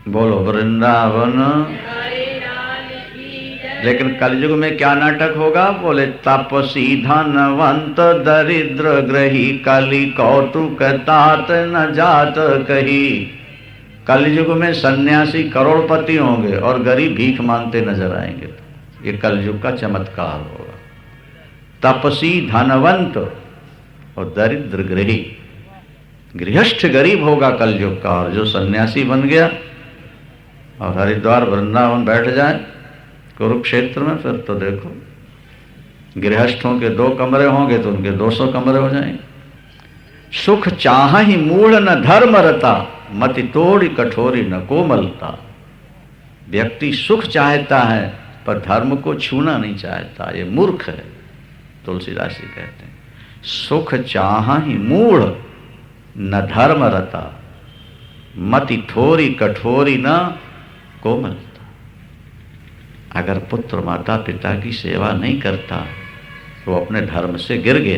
बोलो वृंदावन। लेकिन कलयुग में क्या नाटक होगा? बोले तपसी धनवंत दरिद्र ग्रही कली कौतुक तात न जात कही। कलयुग में सन्यासी करोड़पति होंगे और गरीब भीख मांगते नजर आएंगे। ये कलयुग का चमत्कार होगा। तपसी धनवंत और दरिद्र गृही, गृहस्थ गरीब होगा कलयुग का। और जो सन्यासी बन गया और हरिद्वार वृंदावन बैठ जाए कुरुक्षेत्र में, फिर तो देखो गृहस्थों के 2 कमरे होंगे तो उनके 200 कमरे हो जाएंगे। सुख चाह ही मूढ़ न धर्म रता, मति तोड़ी कठोरी न कोमलता। व्यक्ति सुख चाहता है पर धर्म को छूना नहीं चाहता, ये मूर्ख है। तुलसीदास जी कहते हैं सुख चाह ही मूढ़ न धर्म रता, मति थोरी कठोरी न कोमलता। अगर पुत्र माता पिता की सेवा नहीं करता तो अपने धर्म से गिर गए।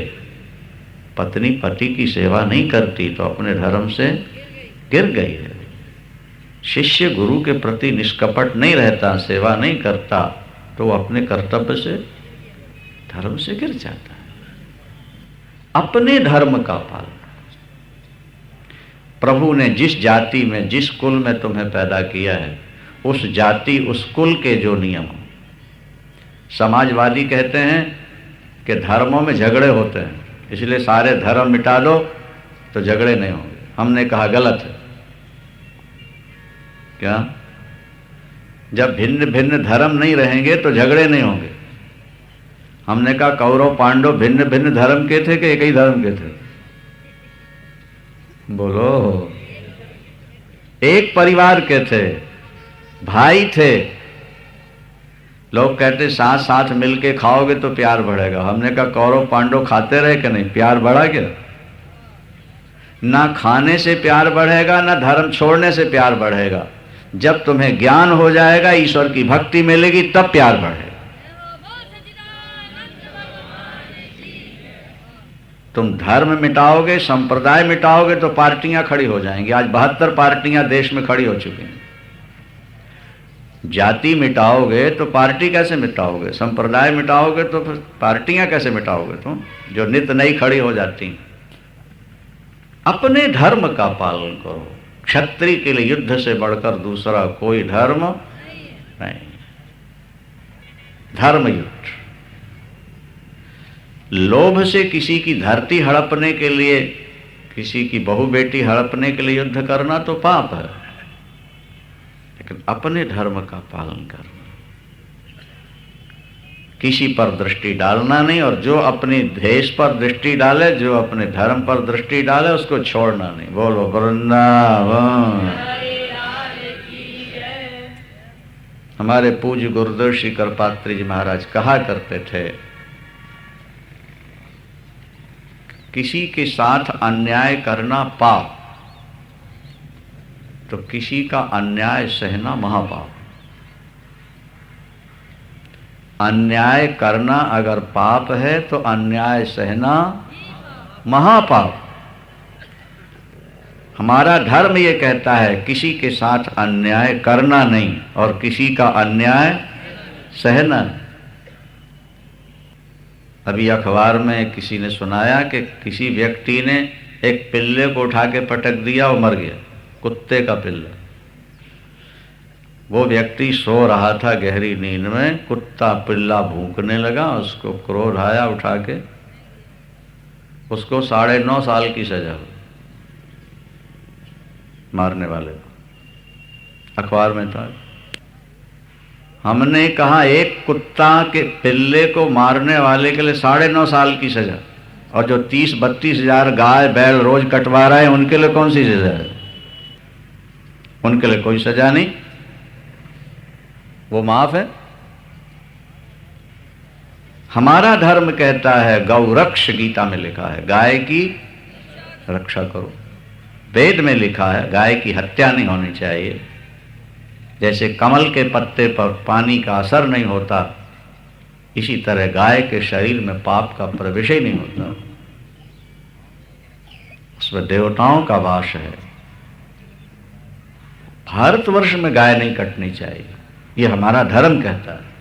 पत्नी पति की सेवा नहीं करती तो अपने धर्म से गिर गई है। शिष्य गुरु के प्रति निष्कपट नहीं रहता, सेवा नहीं करता तो अपने कर्तव्य से, धर्म से गिर जाता है। अपने धर्म का पालन। प्रभु ने जिस जाति में, जिस कुल में तुम्हें पैदा किया है, उस जाति उस कुल के जो नियम हो। समाजवादी कहते हैं कि धर्मों में झगड़े होते हैं, इसलिए सारे धर्म मिटा दो तो झगड़े नहीं होंगे। हमने कहा गलत है। क्या? जब भिन्न भिन्न धर्म नहीं रहेंगे तो झगड़े नहीं होंगे। हमने कहा कौरव पांडव भिन्न भिन्न धर्म के थे कि एक ही धर्म के थे? बोलो। एक परिवार के थे, भाई थे। लोग कहते साथ साथ मिलके खाओगे तो प्यार बढ़ेगा। हमने कहा कौरव पांडव खाते रहे कि नहीं, प्यार बढ़ा क्या? ना खाने से प्यार बढ़ेगा ना धर्म छोड़ने से प्यार बढ़ेगा। जब तुम्हें ज्ञान हो जाएगा, ईश्वर की भक्ति मिलेगी, तब प्यार बढ़ेगा। तुम धर्म मिटाओगे, संप्रदाय मिटाओगे तो पार्टियां खड़ी हो जाएंगी। आज 72 पार्टियां देश में खड़ी हो चुकी हैं। जाति मिटाओगे तो पार्टी कैसे मिटाओगे? संप्रदाय मिटाओगे तो फिर पार्टियां कैसे मिटाओगे तुम, जो नित नई खड़ी हो जाती हैं? अपने धर्म का पालन करो। क्षत्रिय के लिए युद्ध से बढ़कर दूसरा कोई धर्म नहीं। धर्म युद्ध। लोभ से किसी की धरती हड़पने के लिए, किसी की बहू बेटी हड़पने के लिए युद्ध करना तो पाप है, लेकिन अपने धर्म का पालन करना। किसी पर दृष्टि डालना नहीं, और जो अपने देश पर दृष्टि डाले, जो अपने धर्म पर दृष्टि डाले, उसको छोड़ना नहीं। बोलो वृंदावन। हमारे पूज्य गुरुदेव श्री कृपात्री जी महाराज कहा करते थे, किसी के साथ अन्याय करना पाप, तो किसी का अन्याय सहना महापाप। अन्याय करना अगर पाप है तो अन्याय सहना महापाप। हमारा धर्म ये कहता है किसी के साथ अन्याय करना नहीं और किसी का अन्याय सहना। अभी अखबार में किसी ने सुनाया कि किसी व्यक्ति ने एक पिल्ले को उठा के पटक दिया, वो मर गया, कुत्ते का पिल्ला। वो व्यक्ति सो रहा था गहरी नींद में, कुत्ता पिल्ला भूंकने लगा, उसको क्रोध आया, उठा के उसको 9.5 साल की सजा हुई, मारने वाले को। अखबार में था। हमने कहा एक कुत्ता के पिल्ले को मारने वाले के लिए 9.5 साल की सजा, और जो 30-32 हजार गाय बैल रोज कटवा रहे हैं उनके लिए कौन सी सजा है? उनके लिए कोई सजा नहीं, वो माफ है। हमारा धर्म कहता है गौरक्ष, गीता में लिखा है गाय की रक्षा करो। वेद में लिखा है गाय की हत्या नहीं होनी चाहिए। जैसे कमल के पत्ते पर पानी का असर नहीं होता, इसी तरह गाय के शरीर में पाप का प्रवेश ही नहीं होता। उसमें देवताओं का वास है। भारतवर्ष में गाय नहीं कटनी चाहिए, ये हमारा धर्म कहता है।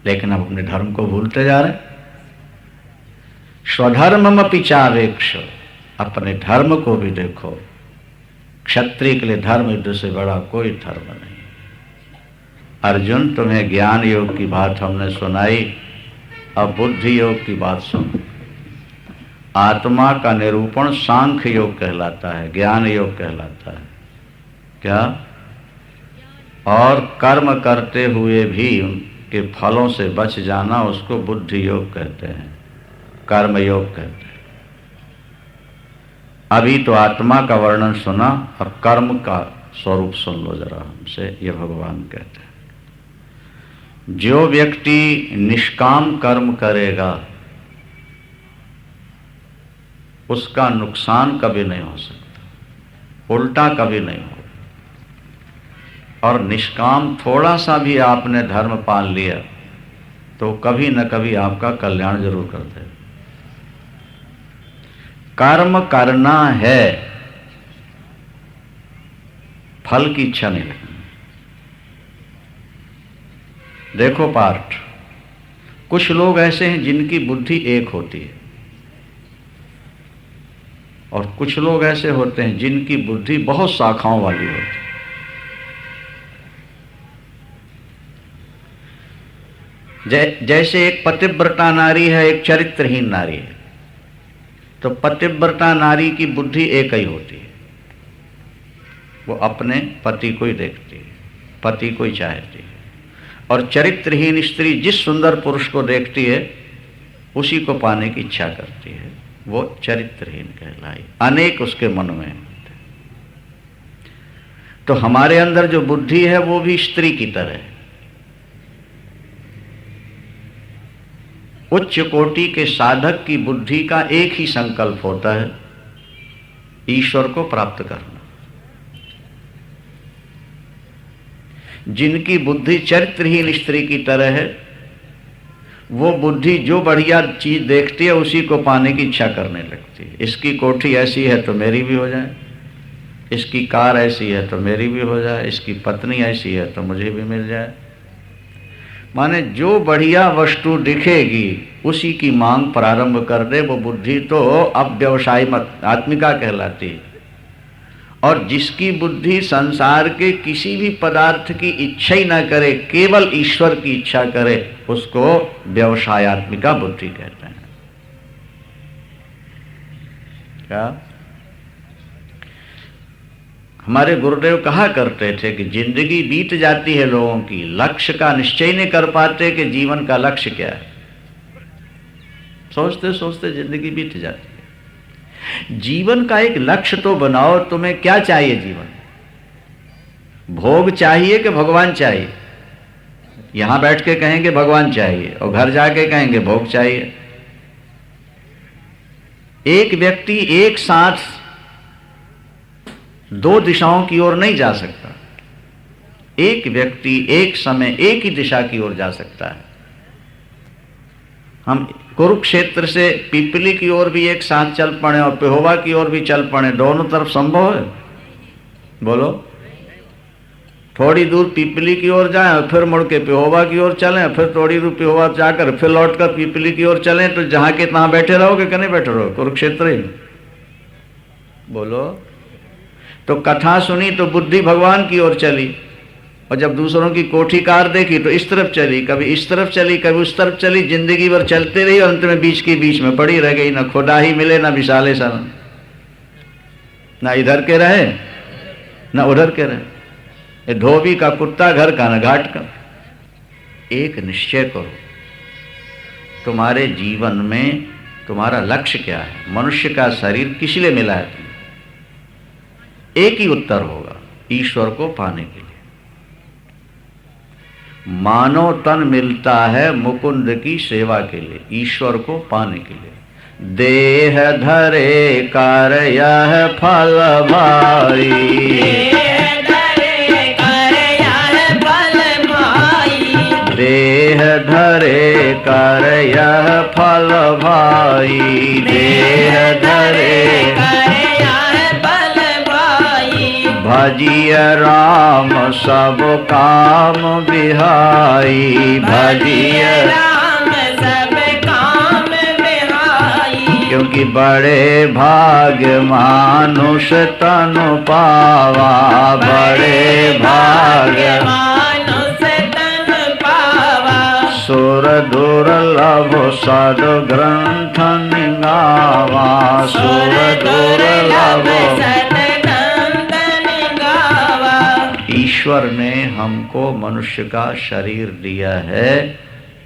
लेकिन हम अपने धर्म को भूलते जा रहे हैं। स्वधर्ममपि चावेक्ष, अपने धर्म को भी देखो। क्षत्रिय के लिए धर्म युद्ध से बड़ा कोई धर्म नहीं। अर्जुन, तुम्हें ज्ञान योग की बात हमने सुनाई, अब बुद्धि योग की बात सुनो। आत्मा का निरूपण सांख्य योग कहलाता है, ज्ञान योग कहलाता है। क्या? और कर्म करते हुए भी उनके फलों से बच जाना, उसको बुद्धि योग कहते हैं, कर्म योग कहते हैं। अभी तो आत्मा का वर्णन सुना, और कर्म का स्वरूप सुन लो जरा हमसे। ये भगवान कहते हैं, जो व्यक्ति निष्काम कर्म करेगा उसका नुकसान कभी नहीं हो सकता, उल्टा कभी नहीं हो। और निष्काम थोड़ा सा भी आपने धर्म पाल लिया तो कभी न कभी आपका कल्याण जरूर कर दे। कर्म करना है, फल की इच्छा नहीं रखनी। देखो पार्ट, कुछ लोग ऐसे हैं जिनकी बुद्धि एक होती है, और कुछ लोग ऐसे होते हैं जिनकी बुद्धि बहुत शाखाओं वाली होती है। जैसे एक पतिव्रता नारी है, एक चरित्रहीन नारी है। तो पतिव्रता नारी की बुद्धि एक ही होती है, वो अपने पति को ही देखती है, पति को ही चाहती है। और चरित्रहीन स्त्री जिस सुंदर पुरुष को देखती है उसी को पाने की इच्छा करती है, वो चरित्रहीन कहलाई। अनेक उसके मन में होते। तो हमारे अंदर जो बुद्धि है वो भी स्त्री की तरह है। उच्च कोटि के साधक की बुद्धि का एक ही संकल्प होता है, ईश्वर को प्राप्त करना। जिनकी बुद्धि चरित्रहीन स्त्री की तरह है, वो बुद्धि जो बढ़िया चीज देखती है उसी को पाने की इच्छा करने लगती है। इसकी कोठी ऐसी है तो मेरी भी हो जाए, इसकी कार ऐसी है तो मेरी भी हो जाए, इसकी पत्नी ऐसी है तो मुझे भी मिल जाए। माने जो बढ़िया वस्तु दिखेगी उसी की मांग प्रारंभ कर दे, वो बुद्धि तो अब व्यवसाय मत आत्मिका कहलाती है। और जिसकी बुद्धि संसार के किसी भी पदार्थ की इच्छा ही ना करे, केवल ईश्वर की इच्छा करे, उसको व्यवसायत्मिका बुद्धि कहते हैं। क्या? हमारे गुरुदेव कहा करते थे कि जिंदगी बीत जाती है लोगों की, लक्ष्य का निश्चय नहीं कर पाते कि जीवन का लक्ष्य क्या है। सोचते सोचते जिंदगी बीत जाती है। जीवन का एक लक्ष्य तो बनाओ। तुम्हें क्या चाहिए जीवन? भोग चाहिए कि भगवान चाहिए? यहां बैठ के कहेंगे भगवान चाहिए, और घर जाके कहेंगे भोग चाहिए। एक व्यक्ति एक साथ दो दिशाओं की ओर नहीं जा सकता। एक व्यक्ति एक समय एक ही दिशा की ओर जा सकता है। हम कुरुक्षेत्र से पिपली की ओर भी एक साथ चल पड़े और पेहोवा की ओर भी चल पड़े, दोनों तरफ संभव है? बोलो। थोड़ी दूर पिपली की ओर जाएं, फिर मुड़ के पेहोवा की ओर चलें, फिर थोड़ी दूर पेहोवा जाकर फिर लौटकर पिपली की ओर चलें, तो जहां के तहां बैठे रहोगे कि नहीं बैठे रहो? कुरुक्षेत्र ही। बोलो। तो कथा सुनी तो बुद्धि भगवान की ओर चली, और जब दूसरों की कोठी कार देखी तो इस तरफ चली, कभी इस तरफ चली, कभी उस तरफ चली। जिंदगी भर चलते रही और अंत में बीच के बीच में पड़ी रह गई। ना खुदा ही मिले, ना विशाले सन, ना इधर के रहे ना उधर के रहे। धोबी का कुत्ता घर का न घाट का। एक निश्चय करो, तुम्हारे जीवन में तुम्हारा लक्ष्य क्या है? मनुष्य का शरीर किस लिए मिला है तुम्हें? एक ही उत्तर होगा, ईश्वर को पाने के लिए। मानव तन मिलता है मुकुंद की सेवा के लिए, ईश्वर को पाने के लिए। देह धरे कर यह फल भाई, देह धरे कर यह फल भाई, देह धरे कर यह फल भाई, देह धरे कर यह फल भाई। भजिय राम सब काम बिहाई, भजिय राम सब काम बिहाई। क्योंकि बड़े भाग्य मानुष तनु पावा, बड़े भाग्य मानुष तन पावा। सुर दुर्लभ सद ग्रंथ निगावा, सुर दुर्लभ सदग्रंथ निगावा। ईश्वर ने हमको मनुष्य का शरीर दिया है,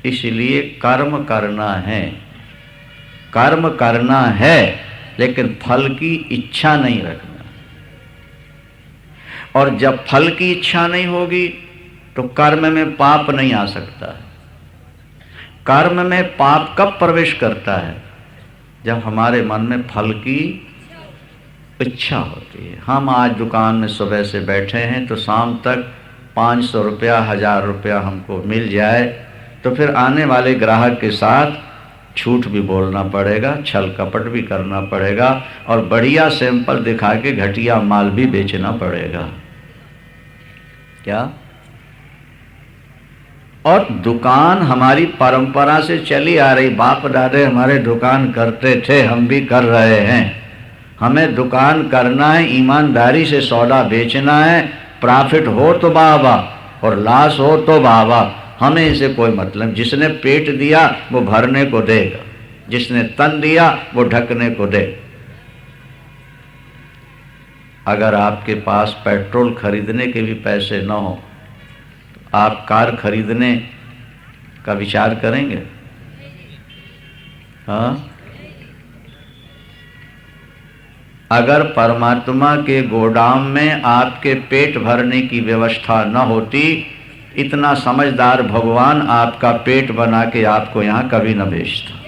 इसलिए कर्म करना है। कर्म करना है लेकिन फल की इच्छा नहीं रखना। और जब फल की इच्छा नहीं होगी तो कर्म में पाप नहीं आ सकता है। कर्म में पाप कब प्रवेश करता है? जब हमारे मन में फल की इच्छा होती है। हम आज दुकान में सुबह से बैठे हैं तो शाम तक 500 रुपया 1000 रुपया हमको मिल जाए तो फिर आने वाले ग्राहक के साथ झूठ भी बोलना पड़ेगा, छल कपट भी करना पड़ेगा और बढ़िया सैंपल दिखा के घटिया माल भी बेचना पड़ेगा। क्या? और दुकान हमारी परंपरा से चली आ रही, बाप दादे हमारे दुकान करते थे, हम भी कर रहे हैं। हमें दुकान करना है, ईमानदारी से सौदा बेचना है, प्रॉफिट हो तो बाबा और लॉस हो तो बाबा, हमें इसे कोई मतलब। जिसने पेट दिया वो भरने को देगा, जिसने तन दिया वो ढकने को दे। अगर आपके पास पेट्रोल खरीदने के भी पैसे न हो तो आप कार खरीदने का विचार करेंगे? हाँ? अगर परमात्मा के गोदाम में आपके पेट भरने की व्यवस्था न होती, इतना समझदार भगवान आपका पेट बना के आपको यहाँ कभी न भेजता।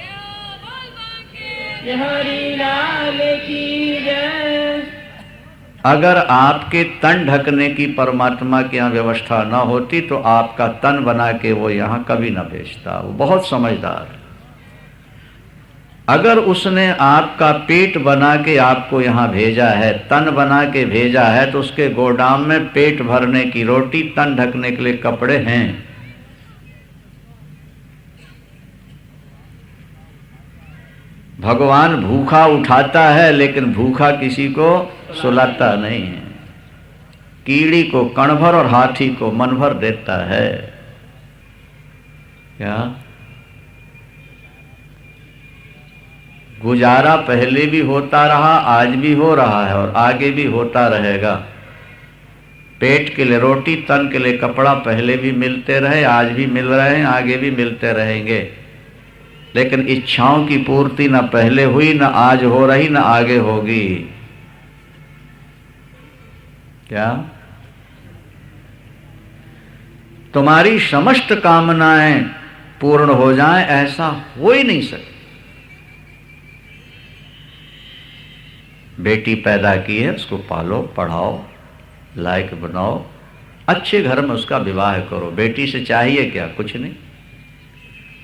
अगर आपके तन ढकने की परमात्मा के यहाँ व्यवस्था न होती तो आपका तन बना के वो यहाँ कभी न भेजता। वो बहुत समझदार है। अगर उसने आपका पेट बना के आपको यहाँ भेजा है, तन बना के भेजा है, तो उसके गोदाम में पेट भरने की रोटी, तन ढकने के लिए कपड़े हैं। भगवान भूखा उठाता है लेकिन भूखा किसी को सुलाता नहीं है। कीड़ी को कण भर और हाथी को मन भर देता है। क्या? गुजारा पहले भी होता रहा, आज भी हो रहा है और आगे भी होता रहेगा। पेट के लिए रोटी, तन के लिए कपड़ा पहले भी मिलते रहे, आज भी मिल रहे हैं, आगे भी मिलते रहेंगे। लेकिन इच्छाओं की पूर्ति न पहले हुई, न आज हो रही, न आगे होगी। क्या? तुम्हारी समस्त कामनाएं पूर्ण हो जाएं, ऐसा हो ही नहीं सकता। बेटी पैदा की है, उसको पालो, पढ़ाओ, लायक बनाओ, अच्छे घर में उसका विवाह करो। बेटी से चाहिए क्या? कुछ नहीं।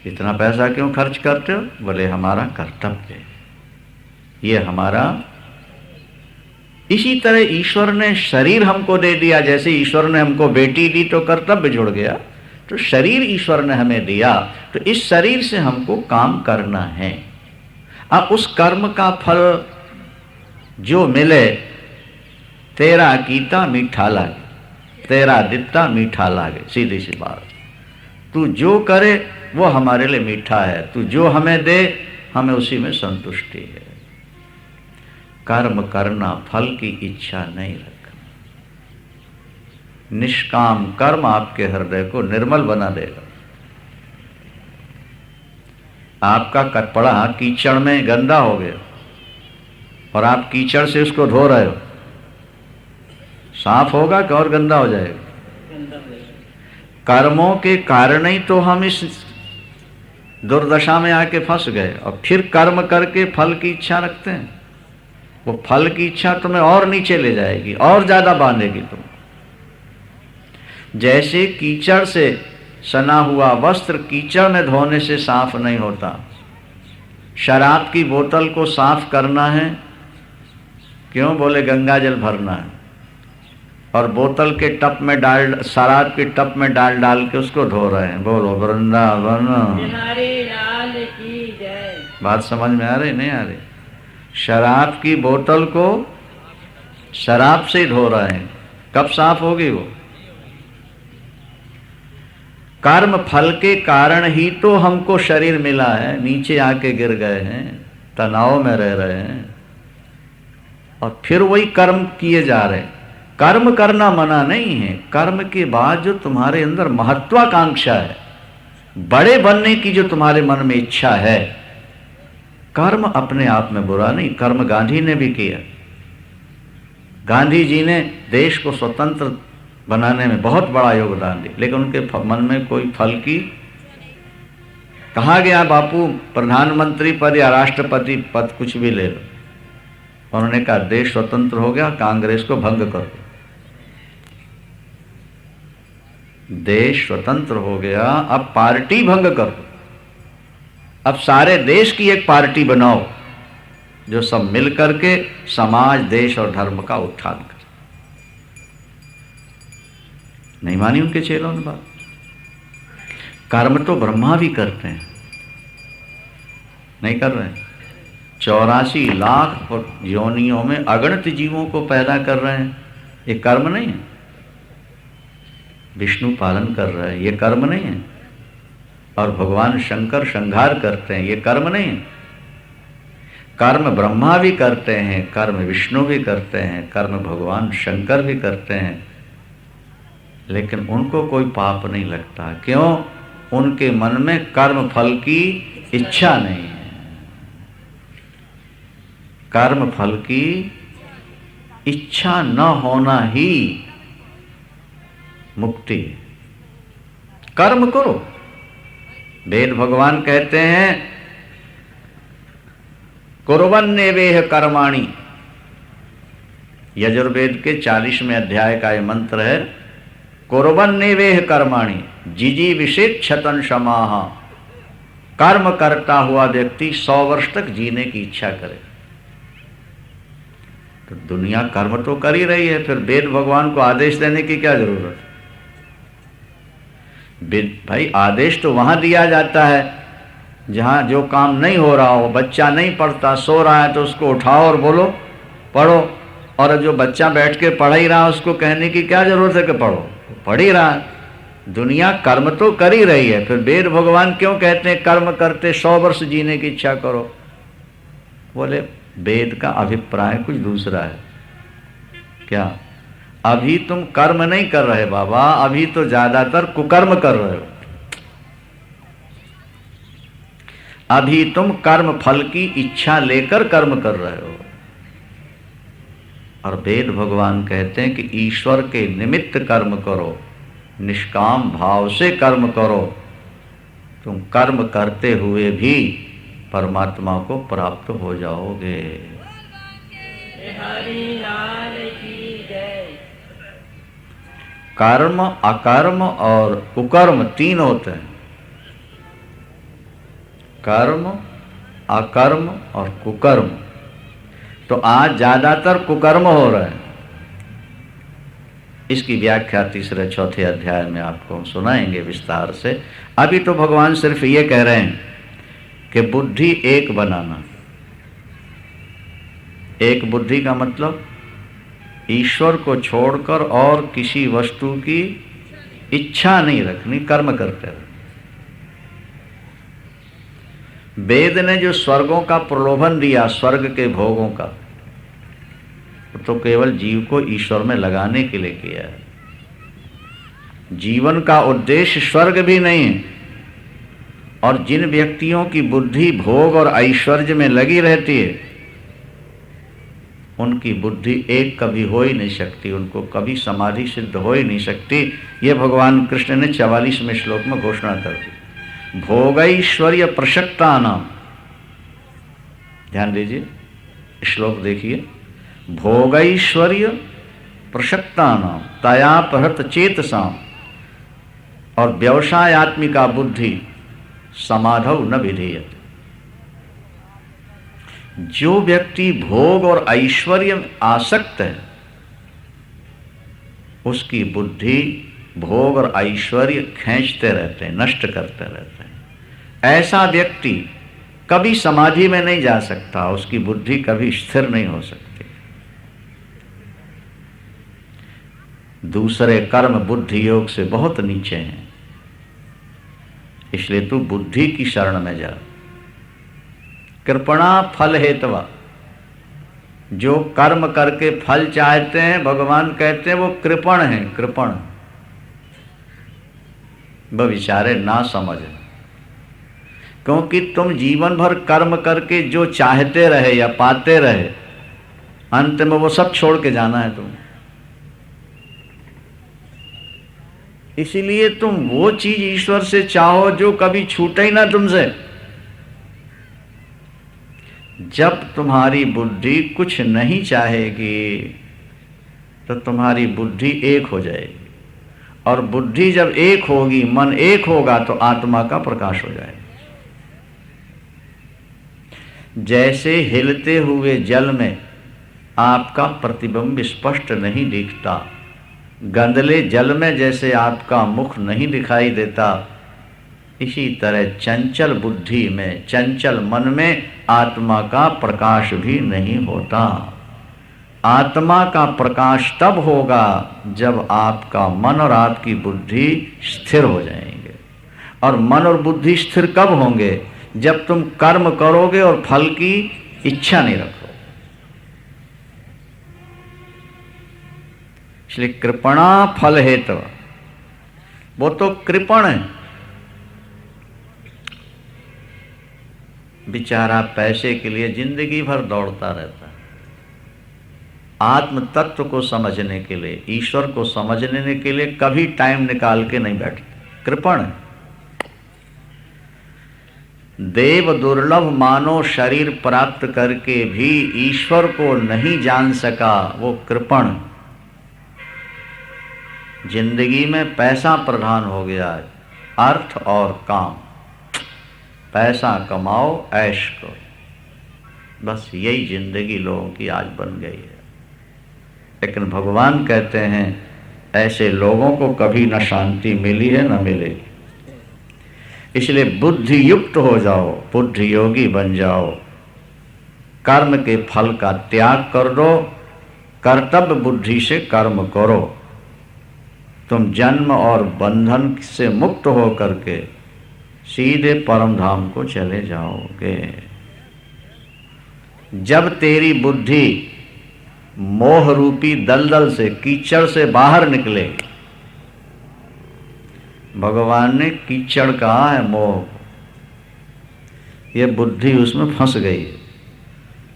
इतना पैसा क्यों खर्च करते हो? बोले हमारा कर्तव्य है, ये हमारा। इसी तरह ईश्वर ने शरीर हमको दे दिया। जैसे ईश्वर ने हमको बेटी दी तो कर्तव्य जुड़ गया, तो शरीर ईश्वर ने हमें दिया, तो इस शरीर से हमको काम करना है। अब उस कर्म का फल जो मिले, तेरा कीता मीठा लागे, तेरा दित्ता मीठा लागे। सीधी सी बात, तू जो करे वो हमारे लिए मीठा है, तू जो हमें दे हमें उसी में संतुष्टि है। कर्म करना, फल की इच्छा नहीं रखना। निष्काम कर्म आपके हृदय को निर्मल बना देगा। आपका कपड़ा कीचड़ में गंदा हो गया और आप कीचड़ से उसको धो रहे हो, साफ होगा कि और गंदा हो जाएगा? कर्मों के कारण ही तो हम इस दुर्दशा में आके फंस गए और फिर कर्म करके फल की इच्छा रखते हैं। वो फल की इच्छा तुम्हें और नीचे ले जाएगी, और ज्यादा बांधेगी तुम। जैसे कीचड़ से सना हुआ वस्त्र कीचड़ में धोने से साफ नहीं होता, शराब की बोतल को साफ करना है, क्यों? बोले गंगा जल भरना है। और बोतल के टप में डाल, शराब के टप में डाल डाल के उसको धो रहे हैं। बोलो वृंदावन बिहारी लाल की जय। बात समझ में आ रही नहीं आ रही? शराब की बोतल को शराब से धो रहे हैं, कब साफ होगी वो? कर्म फल के कारण ही तो हमको शरीर मिला है, नीचे आके गिर गए हैं, तनाव में रह रहे हैं और फिर वही कर्म किए जा रहे हैं। कर्म करना मना नहीं है, कर्म के बाद जो तुम्हारे अंदर महत्वाकांक्षा है, बड़े बनने की जो तुम्हारे मन में इच्छा है, कर्म अपने आप में बुरा नहीं। कर्म गांधी ने भी किया। गांधी जी ने देश को स्वतंत्र बनाने में बहुत बड़ा योगदान दिया, लेकिन उनके मन में कोई फल की, कहा गया बापू प्रधानमंत्री पद या राष्ट्रपति पद कुछ भी ले लो, उन्होंने कहा देश स्वतंत्र हो गया, कांग्रेस को भंग कर दो। देश स्वतंत्र हो गया, अब पार्टी भंग कर दो, अब सारे देश की एक पार्टी बनाओ जो सब मिल करके समाज, देश और धर्म का उत्थान करे। नहीं मानी उनके चेलों ने बात। कर्म तो ब्रह्मा भी करते हैं, नहीं कर रहे हैं? 84 लाख योनियों में अगणित जीवों को पैदा कर रहे हैं, ये कर्म नहीं है? विष्णु पालन कर रहे हैं, ये कर्म नहीं है? और भगवान शंकर संहार करते हैं, ये कर्म नहीं है? कर्म ब्रह्मा भी करते हैं, कर्म विष्णु भी करते हैं, कर्म भगवान शंकर भी करते हैं, लेकिन उनको कोई पाप नहीं लगता। क्यों? उनके मन में कर्म फल की इच्छा नहीं है। कर्म फल की इच्छा न होना ही मुक्ति है। कर्म करो। वेद भगवान कहते हैं कुर्वन्नेवेह कर्माणि। यजुर्वेद के 40वें अध्याय का ये मंत्र है, कुर्वन्नेवेह कर्माणि जिजीविषेक्षतन क्षमाः। कर्म करता हुआ व्यक्ति 100 वर्ष तक जीने की इच्छा करे। तो दुनिया कर्म तो कर ही रही है, फिर वेद भगवान को आदेश देने की क्या जरूरत है? भाई आदेश तो वहां दिया जाता है जहां जो काम नहीं हो रहा हो, बच्चा नहीं पढ़ता, सो रहा है तो उसको उठाओ और बोलो पढ़ो, और जो बच्चा बैठ के पढ़ ही रहा उसको कहने की क्या जरूरत है कि पढ़ो, पढ़ ही रहा। दुनिया कर्म तो कर ही रही है, फिर वेद भगवान क्यों कहते हैं कर्म करते 100 वर्ष जीने की इच्छा करो? बोले वेद का अभिप्राय कुछ दूसरा है। क्या? अभी तुम कर्म नहीं कर रहे बाबा, अभी तो ज्यादातर कुकर्म कर रहे हो। अभी तुम कर्म फल की इच्छा लेकर कर्म कर रहे हो। और वेद भगवान कहते हैं कि ईश्वर के निमित्त कर्म करो, निष्काम भाव से कर्म करो, तुम कर्म करते हुए भी परमात्मा को प्राप्त हो जाओगे। हरि लाल की जय। कर्म, अकर्म और कुकर्म 3 होते हैं। कर्म, अकर्म और कुकर्म। तो आज ज्यादातर कुकर्म हो रहे हैं। इसकी व्याख्या 3-4 अध्याय में आपको हम सुनाएंगे विस्तार से। अभी तो भगवान सिर्फ ये कह रहे हैं कि बुद्धि एक बनाना। एक बुद्धि का मतलब ईश्वर को छोड़कर और किसी वस्तु की इच्छा नहीं रखनी, कर्म करते रहो। वेद ने जो स्वर्गों का प्रलोभन दिया, स्वर्ग के भोगों का, तो केवल जीव को ईश्वर में लगाने के लिए किया है। जीवन का उद्देश्य स्वर्ग भी नहीं है। और जिन व्यक्तियों की बुद्धि भोग और ऐश्वर्य में लगी रहती है, उनकी बुद्धि एक कभी हो ही नहीं सकती, उनको कभी समाधि सिद्ध हो ही नहीं सकती। ये भगवान कृष्ण ने 44वें श्लोक में घोषणा कर दी। भोगैश्वर्य प्रशक्ता नाम, ध्यान दीजिए, श्लोक देखिए। भोगैश्वर्य प्रशक्ता नाम तया प्रहत चेतसाम, और व्यवसायात्मिका बुद्धि समाधौ न विधेयते। जो व्यक्ति भोग और ऐश्वर्य में आसक्त है, उसकी बुद्धि भोग और ऐश्वर्य खींचते रहते हैं, नष्ट करते रहते हैं। ऐसा व्यक्ति कभी समाधि में नहीं जा सकता, उसकी बुद्धि कभी स्थिर नहीं हो सकती। दूसरे कर्म बुद्धि योग से बहुत नीचे हैं, इसलिए तू बुद्धि की शरण में जा। कृपणा फल हेतवा, जो कर्म करके फल चाहते हैं, भगवान कहते हैं वो कृपण हैं, कृपण। वह बेचारे ना समझें, क्योंकि तुम जीवन भर कर्म करके जो चाहते रहे या पाते रहे, अंत में वो सब छोड़ के जाना है तुम। इसीलिए तुम वो चीज ईश्वर से चाहो जो कभी छूटे ही ना तुमसे। जब तुम्हारी बुद्धि कुछ नहीं चाहेगी तो तुम्हारी बुद्धि एक हो जाएगी, और बुद्धि जब एक होगी, मन एक होगा, तो आत्मा का प्रकाश हो जाएगा। जैसे हिलते हुए जल में आपका प्रतिबिंब स्पष्ट नहीं दिखता, गंदले जल में जैसे आपका मुख नहीं दिखाई देता, इसी तरह चंचल बुद्धि में, चंचल मन में आत्मा का प्रकाश भी नहीं होता। आत्मा का प्रकाश तब होगा जब आपका मन और आपकी बुद्धि स्थिर हो जाएंगे। और मन और बुद्धि स्थिर कब होंगे? जब तुम कर्म करोगे और फल की इच्छा नहीं रखो। इसलिए कृपणा फल हेतु, वो तो कृपण है, बेचारा पैसे के लिए जिंदगी भर दौड़ता रहता है। आत्म तत्व को समझने के लिए, ईश्वर को समझने के लिए कभी टाइम निकाल के नहीं बैठते, कृपण है। देव दुर्लभ मानव शरीर प्राप्त करके भी ईश्वर को नहीं जान सका, वो कृपण। जिंदगी में पैसा प्रधान हो गया है, अर्थ और काम, पैसा कमाओ, ऐश करो, बस यही जिंदगी लोगों की आज बन गई है। लेकिन भगवान कहते हैं ऐसे लोगों को कभी न शांति मिली है न मिलेगी। इसलिए बुद्धि युक्त हो जाओ, बुद्धि योगी बन जाओ, कर्म के फल का त्याग कर दो, कर्तव्य बुद्धि से कर्म करो। तुम जन्म और बंधन से मुक्त हो करके सीधे परम धाम को चले जाओगे। जब तेरी बुद्धि मोह रूपी दलदल से, कीचड़ से बाहर निकलेगी, भगवान ने कीचड़ कहा है मोह, ये बुद्धि उसमें फंस गई है।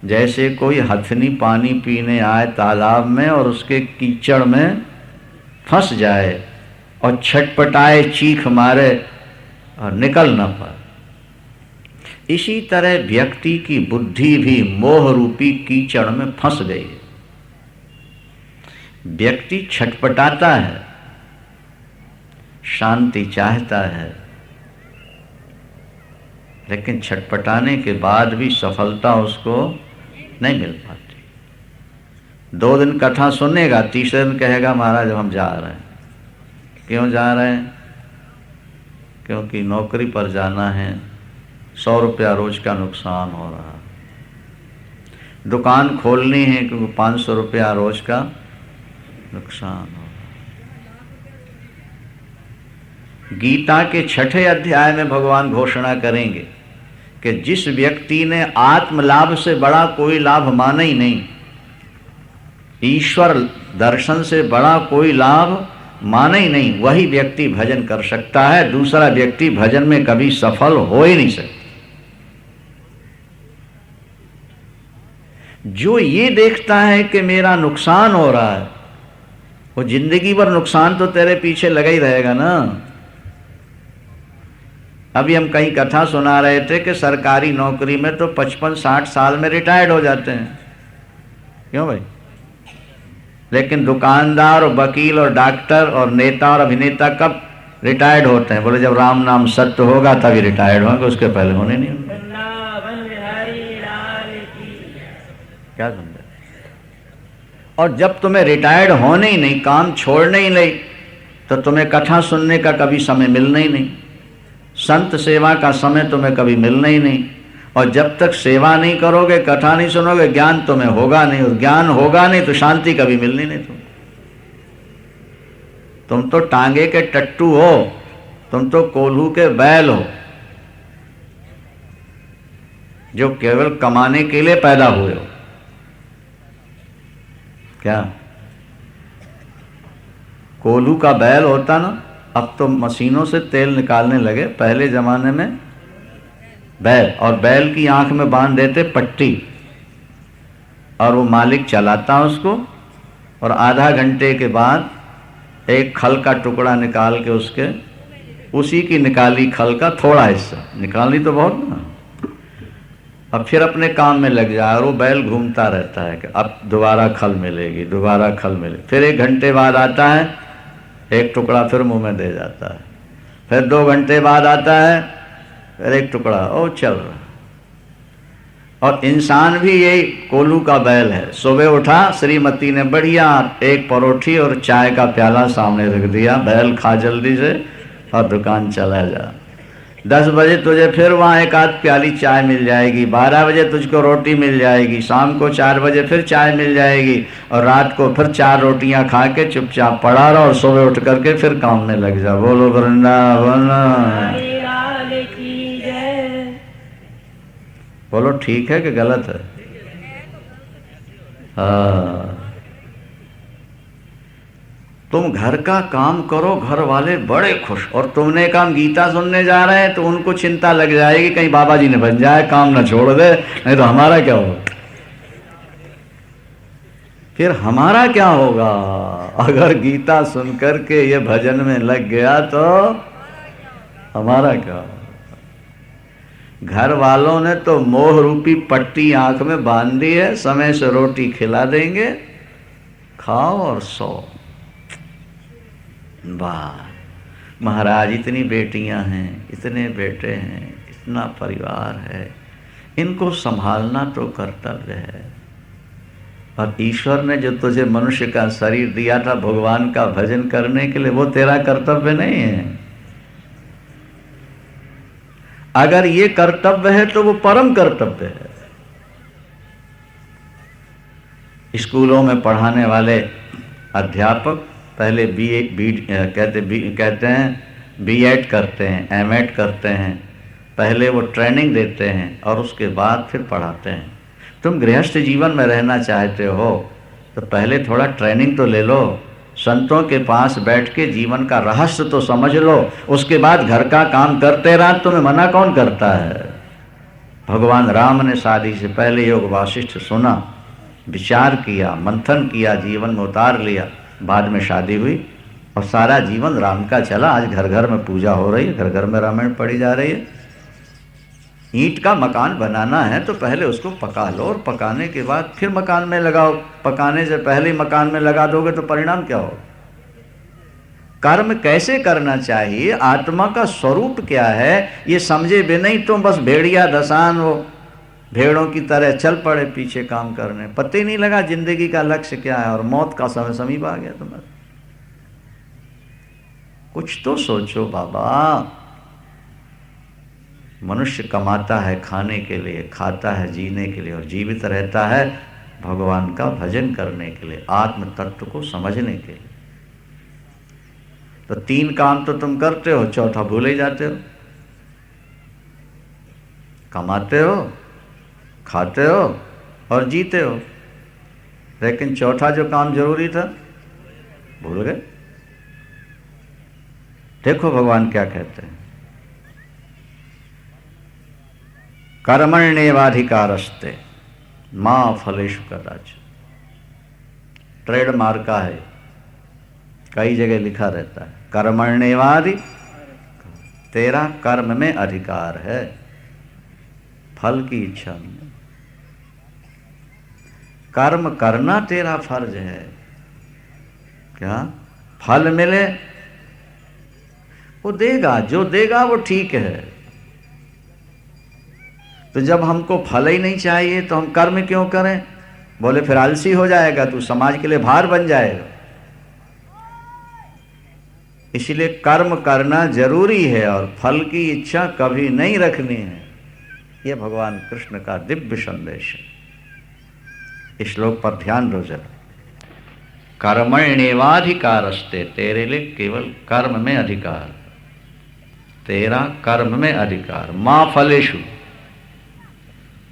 जैसे कोई हथनी पानी पीने आए तालाब में और उसके कीचड़ में फंस जाए और छटपटाए, चीख मारे और निकल ना पाए, इसी तरह व्यक्ति की बुद्धि भी मोह रूपी कीचड़ में फंस गई है। व्यक्ति छटपटाता है, शांति चाहता है, लेकिन छटपटाने के बाद भी सफलता उसको नहीं मिल पाती। 2 दिन कथा सुनेगा, तीसरे दिन कहेगा महाराज हम जा रहे हैं। क्यों जा रहे हैं? क्योंकि नौकरी पर जाना है, 100 रुपया रोज का नुकसान हो रहा है। दुकान खोलनी है क्योंकि 500 रुपया रोज का नुकसान हो रहा है। गीता के 6ठे अध्याय में भगवान घोषणा करेंगे कि जिस व्यक्ति ने आत्म लाभ से बड़ा कोई लाभ माना ही नहीं, ईश्वर दर्शन से बड़ा कोई लाभ माना ही नहीं, वही व्यक्ति भजन कर सकता है। दूसरा व्यक्ति भजन में कभी सफल हो ही नहीं सकता। जो ये देखता है कि मेरा नुकसान हो रहा है, वो जिंदगी भर नुकसान तो तेरे पीछे लगा ही रहेगा ना। अभी हम कहीं कथा सुना रहे थे कि सरकारी नौकरी में तो 55-60 साल में रिटायर्ड हो जाते हैं। क्यों भाई? लेकिन दुकानदार और वकील और डॉक्टर और नेता और अभिनेता कब रिटायर्ड होते हैं? बोले जब राम नाम सत्य होगा तभी रिटायर्ड होंगे, उसके पहले होने नहीं होंगे। क्या समझे? और जब तुम्हें रिटायर्ड होने ही नहीं, काम छोड़ने ही नहीं, तो तुम्हें कथा सुनने का कभी समय मिलना ही नहीं, संत सेवा का समय तुम्हें कभी मिलना ही नहीं। और जब तक सेवा नहीं करोगे, कथा नहीं सुनोगे, ज्ञान तुम्हें होगा नहीं, और ज्ञान होगा नहीं तो शांति कभी मिलनी नहीं। तुम तो टांगे के टट्टू हो, तुम तो कोल्हू के बैल हो, जो केवल कमाने के लिए पैदा हुए हो। क्या कोल्हू का बैल होता ना, अब तो मशीनों से तेल निकालने लगे, पहले जमाने में बैल, और बैल की आंख में बांध देते पट्टी, और वो मालिक चलाता उसको, और आधा घंटे के बाद एक खल का टुकड़ा निकाल के उसके, उसी की निकाली खल का थोड़ा हिस्सा, निकाली तो बहुत ना, अब फिर अपने काम में लग जाए, और वो बैल घूमता रहता है कि अब दोबारा खल मिलेगी, दोबारा खल मिले। फिर 1 घंटे बाद आता है, एक टुकड़ा फिर मुंह में दे जाता है, फिर 2 घंटे बाद आता है, फिर एक टुकड़ा, ओ चल रहा। और इंसान भी यही कोल्हू का बैल है। सुबह उठा, श्रीमती ने बढ़िया एक परोठी और चाय का प्याला सामने रख दिया, बैल खा जल्दी से और दुकान चला जा। 10 बजे तुझे फिर वहाँ एक आध प्याली चाय मिल जाएगी, 12 बजे तुझको रोटी मिल जाएगी, शाम को 4 बजे फिर चाय मिल जाएगी, और रात को फिर 4 रोटियां खा के चुपचाप पड़ा रहो, और सुबह उठ करके फिर काम में लग जा। बोलो वृंदावन। बोलो ठीक है कि गलत है? हाँ, तुम घर का काम करो, घर वाले बड़े खुश, और तुमने काम गीता सुनने जा रहे हैं तो उनको चिंता लग जाएगी कहीं बाबा जी ने बन जाए, काम ना छोड़ दे, नहीं तो हमारा क्या होगा। फिर हमारा क्या होगा अगर गीता सुन करके ये भजन में लग गया, तो हमारा क्या होगा। घर वालों ने तो मोह रूपी पट्टी आंख में बांध दी है, समय से रोटी खिला देंगे, खाओ और सो। वाह महाराज, इतनी बेटियां हैं, इतने बेटे हैं, इतना परिवार है, इनको संभालना तो कर्तव्य है। और ईश्वर ने जो तुझे मनुष्य का शरीर दिया था भगवान का भजन करने के लिए, वो तेरा कर्तव्य नहीं है। अगर ये कर्तव्य है तो वो परम कर्तव्य है। स्कूलों में पढ़ाने वाले अध्यापक पहले कहते हैं बीएड करते हैं, एमएड करते हैं, पहले वो ट्रेनिंग देते हैं और उसके बाद फिर पढ़ाते हैं। तुम गृहस्थ जीवन में रहना चाहते हो तो पहले थोड़ा ट्रेनिंग तो ले लो, संतों के पास बैठ के जीवन का रहस्य तो समझ लो, उसके बाद घर का काम करते रहा। तुम्हें मना कौन करता है? भगवान राम ने शादी से पहले योग वासिष्ठ सुना, विचार किया, मंथन किया, जीवन में उतार लिया, बाद में शादी हुई और सारा जीवन राम का चला। आज घर घर में पूजा हो रही है, घर घर में रामायण पढ़ी जा रही है। ईंट का मकान बनाना है तो पहले उसको पका लो, और पकाने के बाद फिर मकान में लगाओ। पकाने से पहले मकान में लगा दोगे तो परिणाम क्या हो? कर्म कैसे करना चाहिए, आत्मा का स्वरूप क्या है, ये समझे भी नहीं तुम बस भेड़िया दसान हो, भेड़ों की तरह चल पड़े पीछे काम करने, पता ही नहीं लगा जिंदगी का लक्ष्य क्या है और मौत का समय समीप आ गया तुम्हारा। कुछ तो सोचो बाबा। मनुष्य कमाता है खाने के लिए, खाता है जीने के लिए, और जीवित रहता है भगवान का भजन करने के लिए, आत्म तत्व को समझने के लिए। तो 3 काम तो तुम करते हो, चौथा भूल ही जाते हो। कमाते हो, खाते हो और जीते हो, लेकिन चौथा जो काम जरूरी था भूल गए। देखो भगवान क्या कहते हैं, कर्मण्येवाधिकारस्ते मां फलेषु कदाचन। ट्रेडमार्क का है, कई जगह लिखा रहता है कर्मण्येवाधि, तेरा कर्म में अधिकार है, फल की इच्छा नहीं। कर्म करना तेरा फर्ज है। क्या फल मिले वो देगा, जो देगा वो ठीक है। तो जब हमको फल ही नहीं चाहिए तो हम कर्म क्यों करें? बोले फिर आलसी हो जाएगा, तू समाज के लिए भार बन जाएगा। इसलिए कर्म करना जरूरी है और फल की इच्छा कभी नहीं रखनी है। यह भगवान कृष्ण का दिव्य संदेश है। इस श्लोक पर ध्यान दो जरा। कर्मण्येवाधिकारस्ते, तेरे लिए केवल कर्म में अधिकार, तेरा कर्म में अधिकार। मां फलेषु,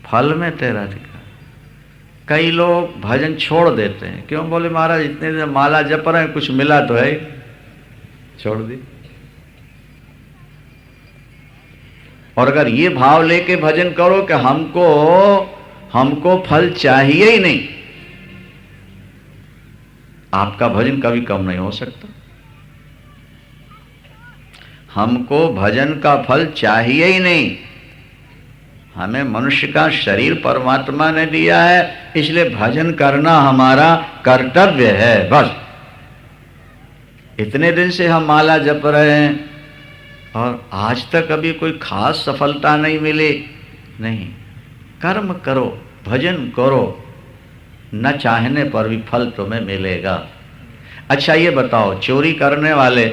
फल में तेरा अधिकार। कई लोग भजन छोड़ देते हैं, क्यों? बोले महाराज इतने दिन माला जप रहे हैं, कुछ मिला तो है, छोड़ दी। और अगर ये भाव लेके भजन करो कि हमको फल चाहिए ही नहीं, आपका भजन कभी कम नहीं हो सकता। हमको भजन का फल चाहिए ही नहीं। हमें मनुष्य का शरीर परमात्मा ने दिया है, इसलिए भजन करना हमारा कर्तव्य है, बस। इतने दिन से हम माला जप रहे हैं और आज तक अभी कोई खास सफलता नहीं मिली। नहीं, कर्म करो, भजन करो, न चाहने पर भी फल तुम्हें मिलेगा। अच्छा ये बताओ, चोरी करने वाले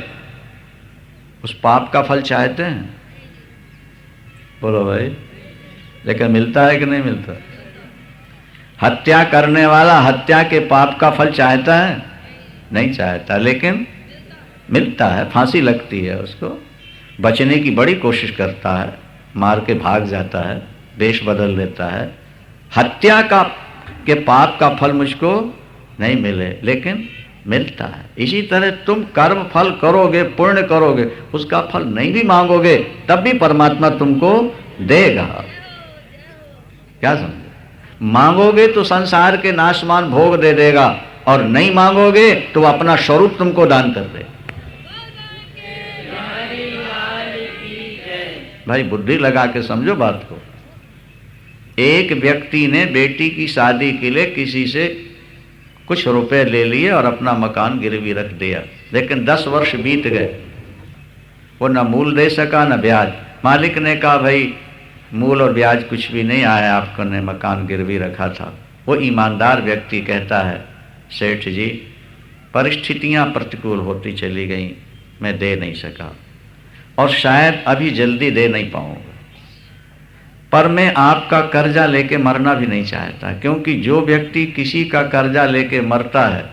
उस पाप का फल चाहते हैं? बोलो भाई, लेकिन मिलता है कि नहीं मिलता? हत्या करने वाला हत्या के पाप का फल चाहता है? नहीं चाहता, लेकिन मिलता है, फांसी लगती है उसको। बचने की बड़ी कोशिश करता है, मार के भाग जाता है, देश बदल लेता है। हत्या के पाप का फल मुझको नहीं मिले, लेकिन मिलता है। इसी तरह तुम कर्म फल करोगे, पुण्य करोगे, उसका फल नहीं भी मांगोगे, तब भी परमात्मा तुमको देगा। क्या समझे? मांगोगे तो संसार के नाशमान भोग दे देगा, और नहीं मांगोगे तो अपना स्वरूप तुमको दान कर दे। भाई बुद्धि लगा के समझो बात को। एक व्यक्ति ने बेटी की शादी के लिए किसी से कुछ रुपए ले लिए और अपना मकान गिरवी रख दिया, लेकिन 10 वर्ष बीत गए, वो न मूल दे सका न ब्याज। मालिक ने कहा भाई मूल और ब्याज कुछ भी नहीं आया, आपको ने मकान गिरवी रखा था। वो ईमानदार व्यक्ति कहता है, सेठ जी परिस्थितियां प्रतिकूल होती चली गई, मैं दे नहीं सका और शायद अभी जल्दी दे नहीं पाऊंगा, पर मैं आपका कर्जा लेके मरना भी नहीं चाहता। क्योंकि जो व्यक्ति किसी का कर्जा लेके मरता है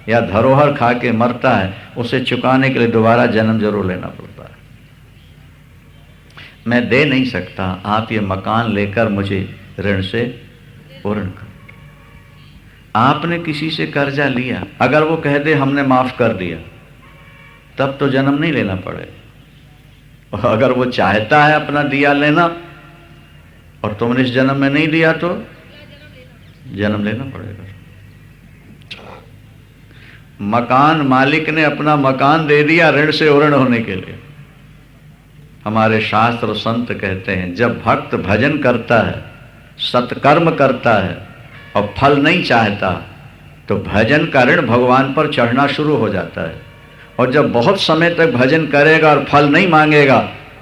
या धरोहर खा के मरता है, उसे चुकाने के लिए दोबारा जन्म जरूर लेना पड़ता है। मैं दे नहीं सकता, आप ये मकान लेकर मुझे ऋण से पूर्ण करो। आपने किसी से कर्जा लिया, अगर वो कह दे हमने माफ कर दिया, तब तो जन्म नहीं लेना पड़ेगा। और अगर वो चाहता है अपना दिया लेना और तुमने इस जन्म में नहीं दिया, तो जन्म लेना पड़ेगा। मकान मालिक ने अपना मकान दे दिया ऋण से उऋण होने के लिए। हमारे शास्त्र और संत कहते हैं, जब भक्त भजन करता है, सत्कर्म करता है और फल नहीं चाहता, तो भजन का ऋण भगवान पर चढ़ना शुरू हो जाता है। और जब बहुत समय तक भजन करेगा और फल नहीं मांगेगा,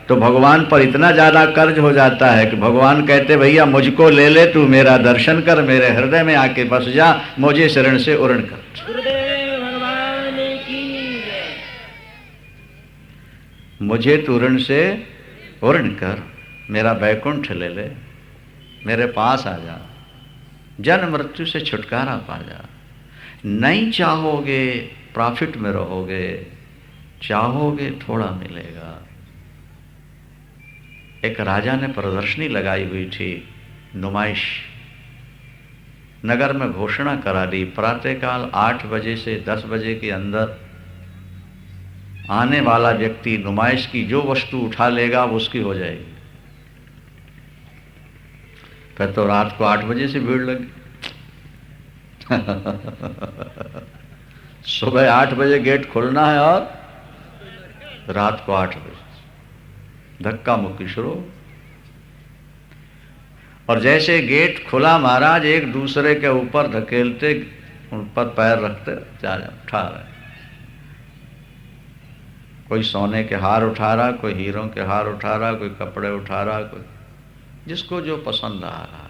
तो भगवान पर इतना ज्यादा कर्ज हो जाता है कि भगवान कहते भैया मुझको ले ले, तू मेरा दर्शन कर, मेरे हृदय में आके बस जा, मुझे इस ऋण से उऋण कर। गुरुदेव भगवान की जय। मुझे तू ऋण से उऋण कर, मेरा वैकुंठ ले ले, मेरे पास आ जा, जन्म मृत्यु से छुटकारा पा जा। नहीं चाहोगे प्रॉफिट में रहोगे, चाहोगे थोड़ा मिलेगा। एक राजा ने प्रदर्शनी लगाई हुई थी, नुमाइश। नगर में घोषणा करा दी, प्रातःकाल 8 बजे से 10 बजे के अंदर आने वाला व्यक्ति नुमाइश की जो वस्तु उठा लेगा वो उसकी हो जाएगी। फिर तो रात को 8 बजे से भीड़ लगी। सुबह 8 बजे गेट खोलना है और रात को 8 बजे धक्का मुक्की शुरू। और जैसे गेट खुला, महाराज एक दूसरे के ऊपर धकेलते, उन पर पैर रखते जा उठा रहे। कोई सोने के हार उठा रहा, कोई हीरों के हार उठा रहा, कोई कपड़े उठा रहा, कोई जिसको जो पसंद आ रहा,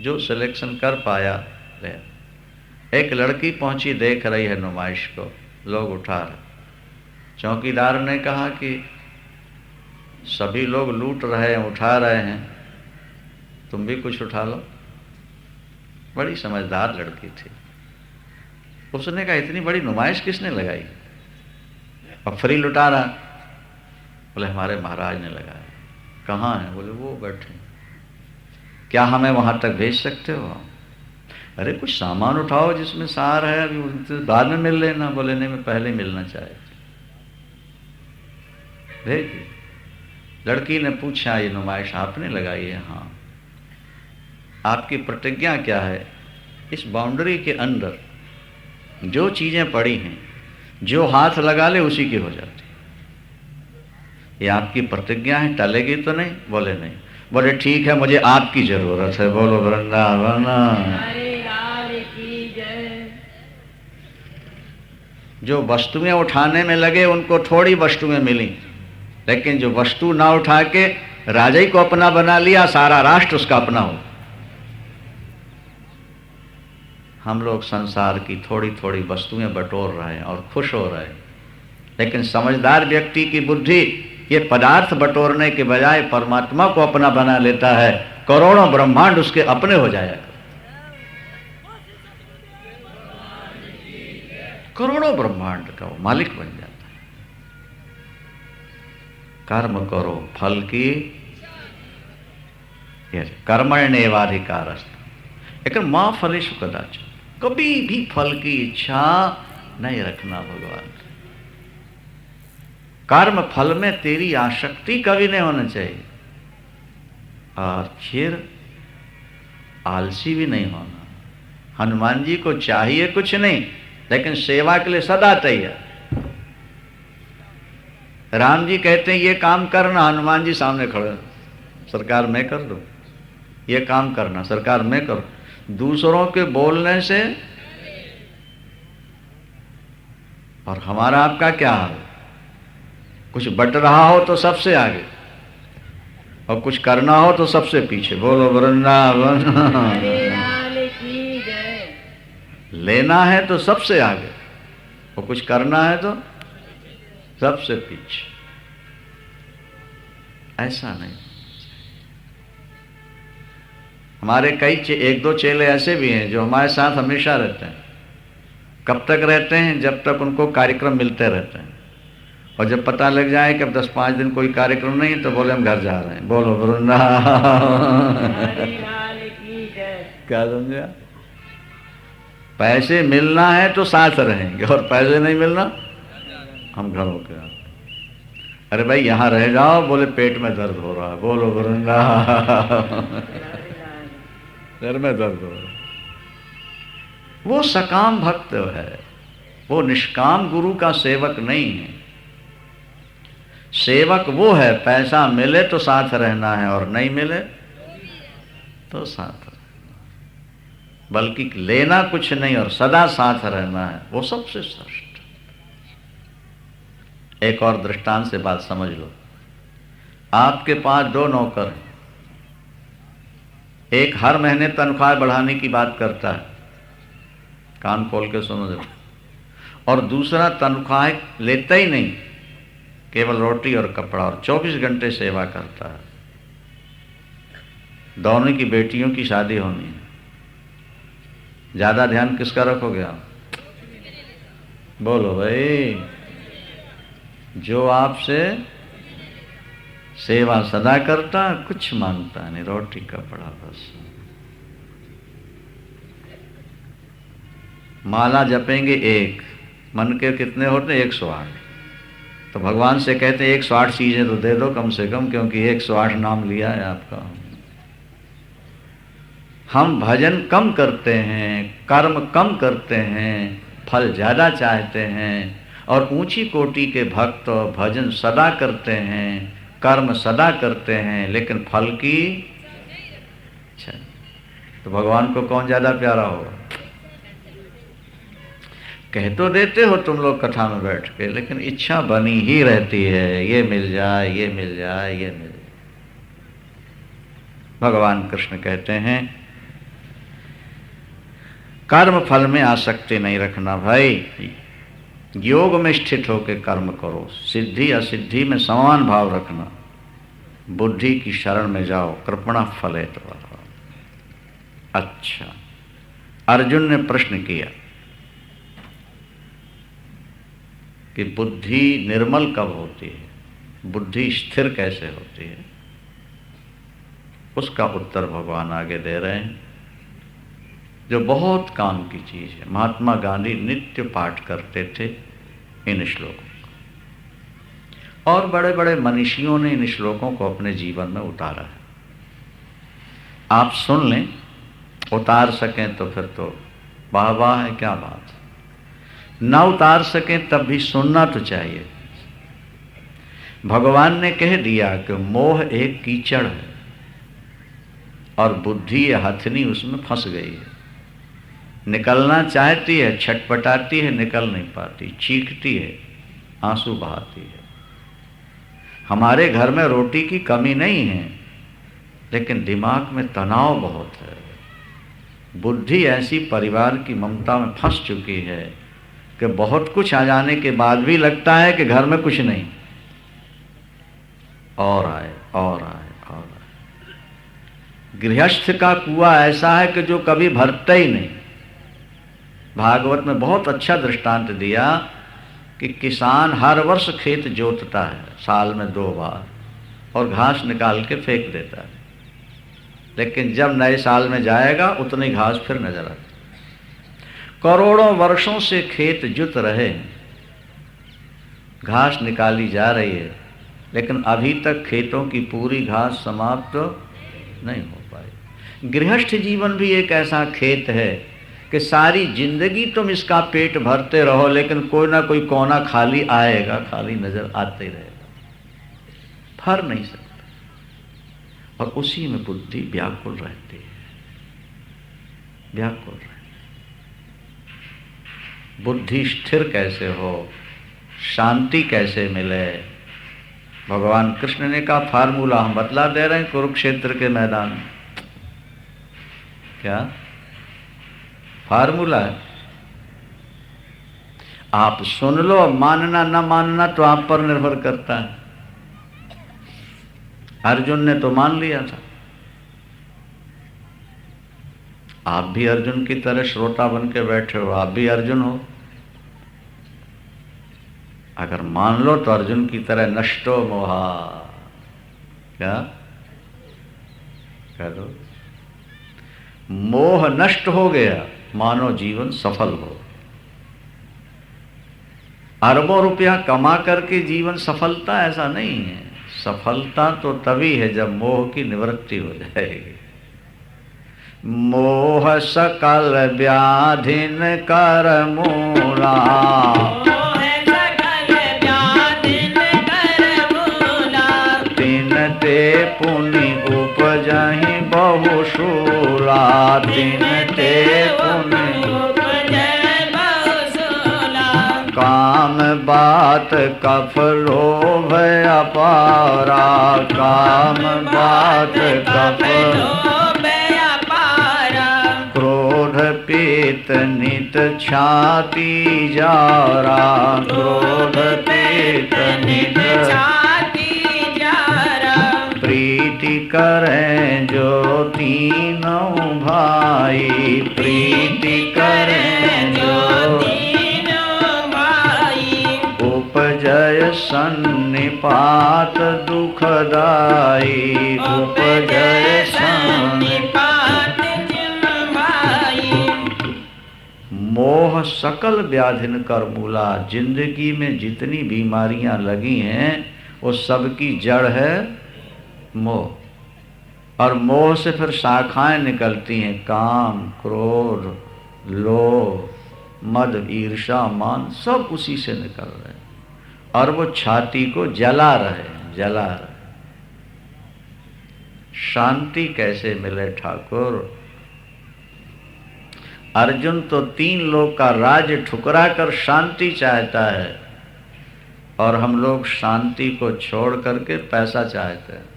जो सिलेक्शन कर पाया ले। एक लड़की पहुंची, देख रही है नुमाइश को, लोग उठा रहे। चौकीदार ने कहा कि सभी लोग लूट रहे हैं, उठा रहे हैं, तुम भी कुछ उठा लो। बड़ी समझदार लड़की थी। उसने कहा इतनी बड़ी नुमाइश किसने लगाई और फ्री लुटा रहा? बोले हमारे महाराज ने लगाया। कहाँ है? बोले वो बैठे। क्या हमें वहां तक भेज सकते हो? अरे कुछ सामान उठाओ जिसमें सार है, अभी बाद में मिल लेना। बोले नहीं, मैं पहले मिलना चाहती। भेज दी। लड़की ने पूछा ये नुमाइश आपने लगाई है? हाँ। आपकी प्रतिज्ञा क्या है? इस बाउंड्री के अंदर जो चीजें पड़ी हैं, जो हाथ लगा ले उसी की हो जाती। ये आपकी प्रतिज्ञा है, टलेगी तो नहीं? बोले नहीं। बोले ठीक है, मुझे आपकी जरूरत है। बोलो वृंदावन। जो वस्तुएं उठाने में लगे उनको थोड़ी वस्तुएं मिली, लेकिन जो वस्तु ना उठा के राजा ही को अपना बना लिया, सारा राष्ट्र उसका अपना हो। हम लोग संसार की थोड़ी थोड़ी वस्तुएं बटोर रहे हैं और खुश हो रहे हैं, लेकिन समझदार व्यक्ति की बुद्धि ये पदार्थ बटोरने के बजाय परमात्मा को अपना बना लेता है। करोड़ों ब्रह्मांड उसके अपने हो जाएगा। करोड़ों ब्रह्मांड का वो मालिक बन जाता है। कर्म करो फल की कर्मण्येवाधिकारस्तु, लेकिन मां फलेषु कदाचित्, कभी भी फल की इच्छा नहीं रखना भगवान। कर्म फल में तेरी आसक्ति कभी नहीं होना चाहिए, और फिर आलसी भी नहीं होना। हनुमान जी को चाहिए कुछ नहीं, लेकिन सेवा के लिए सदा तैयार। राम जी कहते हैं ये काम करना, हनुमान जी सामने खड़े, सरकार मैं कर दूं। ये काम करना, सरकार मैं करूं। दूसरों के बोलने से, और हमारा आपका क्या हाल? कुछ बट रहा हो तो सबसे आगे, और कुछ करना हो तो सबसे पीछे। बोलो वृंदावन। लेना है तो सबसे आगे, और कुछ करना है तो सबसे पीछे। ऐसा नहीं। हमारे कई एक दो चेले ऐसे भी हैं जो हमारे साथ हमेशा रहते हैं। कब तक रहते हैं? जब तक उनको कार्यक्रम मिलते रहते हैं, और जब पता लग जाए कि अब 10-5 दिन कोई कार्यक्रम नहीं तो बोले हम घर जा रहे हैं। बोलो वृंदावन। क्या समझे? पैसे मिलना है तो साथ रहेंगे, और पैसे नहीं मिलना हम घर होके आए। अरे भाई यहाँ रह जाओ, बोले पेट में दर्द हो रहा है। बोलो वृंदावन। घर में दर्द हो रहा है। वो सकाम भक्त है, वो निष्काम गुरु का सेवक नहीं है। सेवक वो है पैसा मिले तो साथ रहना है, और नहीं मिले तो साथ रहना, बल्कि लेना कुछ नहीं और सदा साथ रहना है, वो सबसे श्रेष्ठ। एक और दृष्टांत से बात समझ लो। आपके पास 2 नौकर हैं, एक हर महीने तनख्वाह बढ़ाने की बात करता है, कान खोल के सुनो जरा, और दूसरा तनख्वाह लेता ही नहीं, केवल रोटी और कपड़ा, और 24 घंटे सेवा करता है। दोनों की बेटियों की शादी होनी है, ज्यादा ध्यान किसका रखोगे आप? बोलो भाई। जो आपसे सेवा सदा करता, कुछ मांगता नहीं, रोटी कपड़ा बस। माला जपेंगे एक, मन के कितने होते? 108। तो भगवान से कहते हैं 108 चीजें तो दे दो कम से कम, क्योंकि 108 नाम लिया है आपका। हम भजन कम करते हैं, कर्म कम करते हैं, फल ज्यादा चाहते हैं, और ऊंची कोटि के भक्त भजन सदा करते हैं, कर्म सदा करते हैं, लेकिन फल की अच्छा। तो भगवान को कौन ज्यादा प्यारा होगा? कह तो देते हो तुम लोग कथा में बैठ के, लेकिन इच्छा बनी ही रहती है, ये मिल जाए, ये मिल जाए, ये मिल जाए। भगवान कृष्ण कहते हैं कर्म फल में आसक्ति नहीं रखना भाई, योग में स्थित होकर कर्म करो, सिद्धि असिद्धि में समान भाव रखना, बुद्धि की शरण में जाओ, कृपणा फलेत। अच्छा, अर्जुन ने प्रश्न किया कि बुद्धि निर्मल कब होती है, बुद्धि स्थिर कैसे होती है? उसका उत्तर भगवान आगे दे रहे हैं, जो बहुत काम की चीज है। महात्मा गांधी नित्य पाठ करते थे इन श्लोकों का, और बड़े बड़े मनीषियों ने इन श्लोकों को अपने जीवन में उतारा है। आप सुन लें, उतार सकें तो फिर तो वाह वाह है, क्या बात है। ना उतार सकें तब भी सुनना तो चाहिए। भगवान ने कह दिया कि मोह एक कीचड़ है और बुद्धि या हथनी उसमें फंस गई है, निकलना चाहती है, छटपटाती है, निकल नहीं पाती, चीखती है, आंसू बहाती है। हमारे घर में रोटी की कमी नहीं है, लेकिन दिमाग में तनाव बहुत है। बुद्धि ऐसी परिवार की ममता में फंस चुकी है कि बहुत कुछ आ जाने के बाद भी लगता है कि घर में कुछ नहीं, और आए और आए और आए। गृहस्थ का कुआं ऐसा है कि जो कभी भरता ही नहीं। भागवत में बहुत अच्छा दृष्टांत दिया कि किसान हर वर्ष खेत जोतता है, साल में 2 बार, और घास निकाल के फेंक देता है, लेकिन जब नए साल में जाएगा उतनी घास फिर नजर आती। करोड़ों वर्षों से खेत जुत रहे, घास निकाली जा रही है, लेकिन अभी तक खेतों की पूरी घास समाप्त नहीं हो पाई। गृहस्थ जीवन भी एक ऐसा खेत है कि सारी जिंदगी तुम इसका पेट भरते रहो, लेकिन कोई ना कोई कोना खाली आएगा, खाली नजर आते ही रहेगा, भर नहीं सकता। और उसी में बुद्धि व्याकुल रहती है, व्याकुल रहती। बुद्धि स्थिर कैसे हो, शांति कैसे मिले? भगवान कृष्ण ने कहा फार्मूला हम बतला दे रहे हैं कुरुक्षेत्र के मैदान में। क्या फार्मूला है? आप सुन लो, मानना न मानना तो आप पर निर्भर करता है। अर्जुन ने तो मान लिया था, आप भी अर्जुन की तरह श्रोता बन के बैठे हो, आप भी अर्जुन हो। अगर मान लो तो अर्जुन की तरह नष्टो मोहा, क्या कह दो, मोह नष्ट हो गया, मानो जीवन सफल हो। अरबों रुपया कमा करके जीवन सफलता ऐसा नहीं है। सफलता तो तभी है जब मोह की निवृत्ति हो जाएगी। मोह सकल व्याधिन कर मूला, तिन ते पुनि उपजहि बहु शूला, तिन ते पुनि काम बात कफ लोभ अपारा, काम बात कफ लोभ अपारा, क्रोध पीत नित छाती जारा, क्रोध पीत नित छाती जारा, प्रीति करें जो तीनों भाई, प्रीति करें जो उपजय सन्निपात दुखदाई, उपजय सन्निपात दुखदाई। मोह सकल व्याधिन कर मूला, जिंदगी में जितनी बीमारियां लगी हैं वो सबकी जड़ है मोह, और मोह से फिर शाखाएं निकलती हैं, काम क्रोध लोभ मद ईर्षा मान, सब उसी से निकल रहे हैं, और वो छाती को जला रहे हैं, जला रहे। शांति कैसे मिले ठाकुर? अर्जुन तो 3 लोक का राज्य ठुकरा कर शांति चाहता है, और हम लोग शांति को छोड़ करके पैसा चाहते हैं।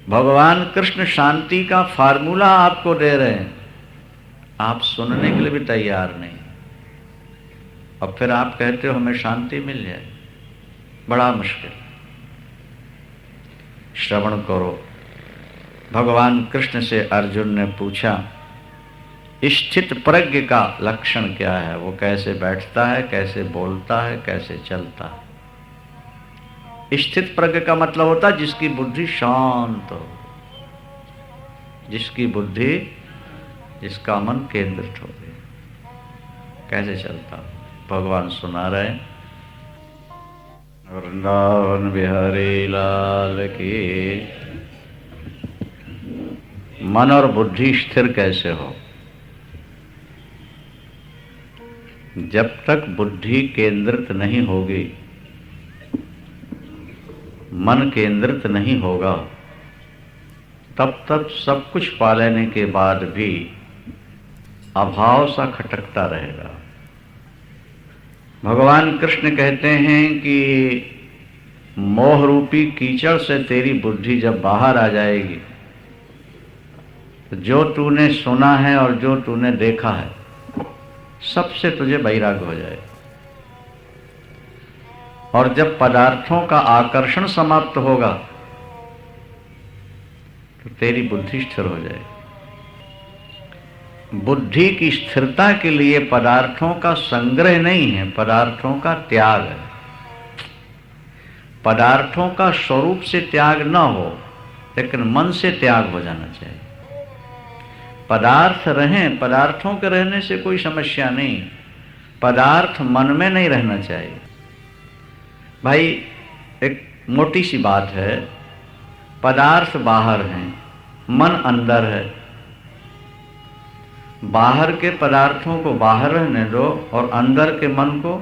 भगवान कृष्ण शांति का फार्मूला आपको दे रहे हैं, आप सुनने के लिए भी तैयार नहीं, और फिर आप कहते हो हमें शांति मिल जाए। बड़ा मुश्किल। श्रवण करो। भगवान कृष्ण से अर्जुन ने पूछा, स्थित प्रज्ञ का लक्षण क्या है? वो कैसे बैठता है, कैसे बोलता है, कैसे चलता है? स्थित प्रज्ञ का मतलब होता है जिसकी बुद्धि शांत हो, जिसकी बुद्धि, जिसका मन केंद्रित हो गया। कैसे चलता? भगवान सुना रहे हैं। वृंदावन बिहारी लाल की। मन और बुद्धि स्थिर कैसे हो? जब तक बुद्धि केंद्रित नहीं होगी, मन केंद्रित नहीं होगा, तब तक सब कुछ पा लेने के बाद भी अभाव सा खटकता रहेगा। भगवान कृष्ण कहते हैं कि मोह रूपी कीचड़ से तेरी बुद्धि जब बाहर आ जाएगी, तो जो तूने सुना है और जो तूने देखा है, सबसे तुझे वैराग्य हो जाए। और जब पदार्थों का आकर्षण समाप्त होगा, तो तेरी बुद्धि स्थिर हो जाए। बुद्धि की स्थिरता के लिए पदार्थों का संग्रह नहीं है, पदार्थों का त्याग है। पदार्थों का स्वरूप से त्याग न हो, लेकिन मन से त्याग हो जाना चाहिए। पदार्थ रहें, पदार्थों के रहने से कोई समस्या नहीं, पदार्थ मन में नहीं रहना चाहिए। भाई एक मोटी सी बात है, पदार्थ बाहर हैं, मन अंदर है। बाहर के पदार्थों को बाहर रहने दो और अंदर के मन को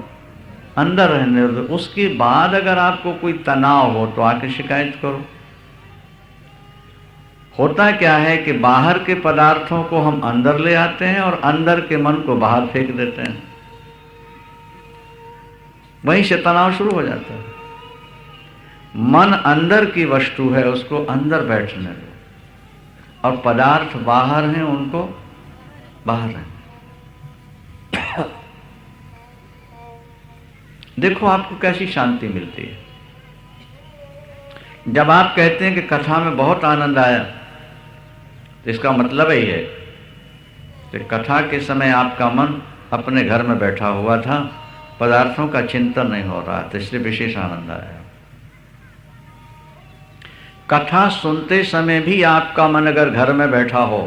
अंदर रहने दो। उसके बाद अगर आपको कोई तनाव हो तो आके शिकायत करो। होता क्या है कि बाहर के पदार्थों को हम अंदर ले आते हैं और अंदर के मन को बाहर फेंक देते हैं, वहीं से तनाव शुरू हो जाता है। मन अंदर की वस्तु है, उसको अंदर बैठने दो, और पदार्थ बाहर हैं, उनको बाहर रहने। देखो आपको कैसी शांति मिलती है जब आप कहते हैं कि कथा में बहुत आनंद आया। तो इसका मतलब ही है कि कथा के समय आपका मन अपने घर में बैठा हुआ था, पदार्थों का चिंतन नहीं हो रहा, तो इसलिए विशेष आनंद आया। कथा सुनते समय भी आपका मन अगर घर में बैठा हो,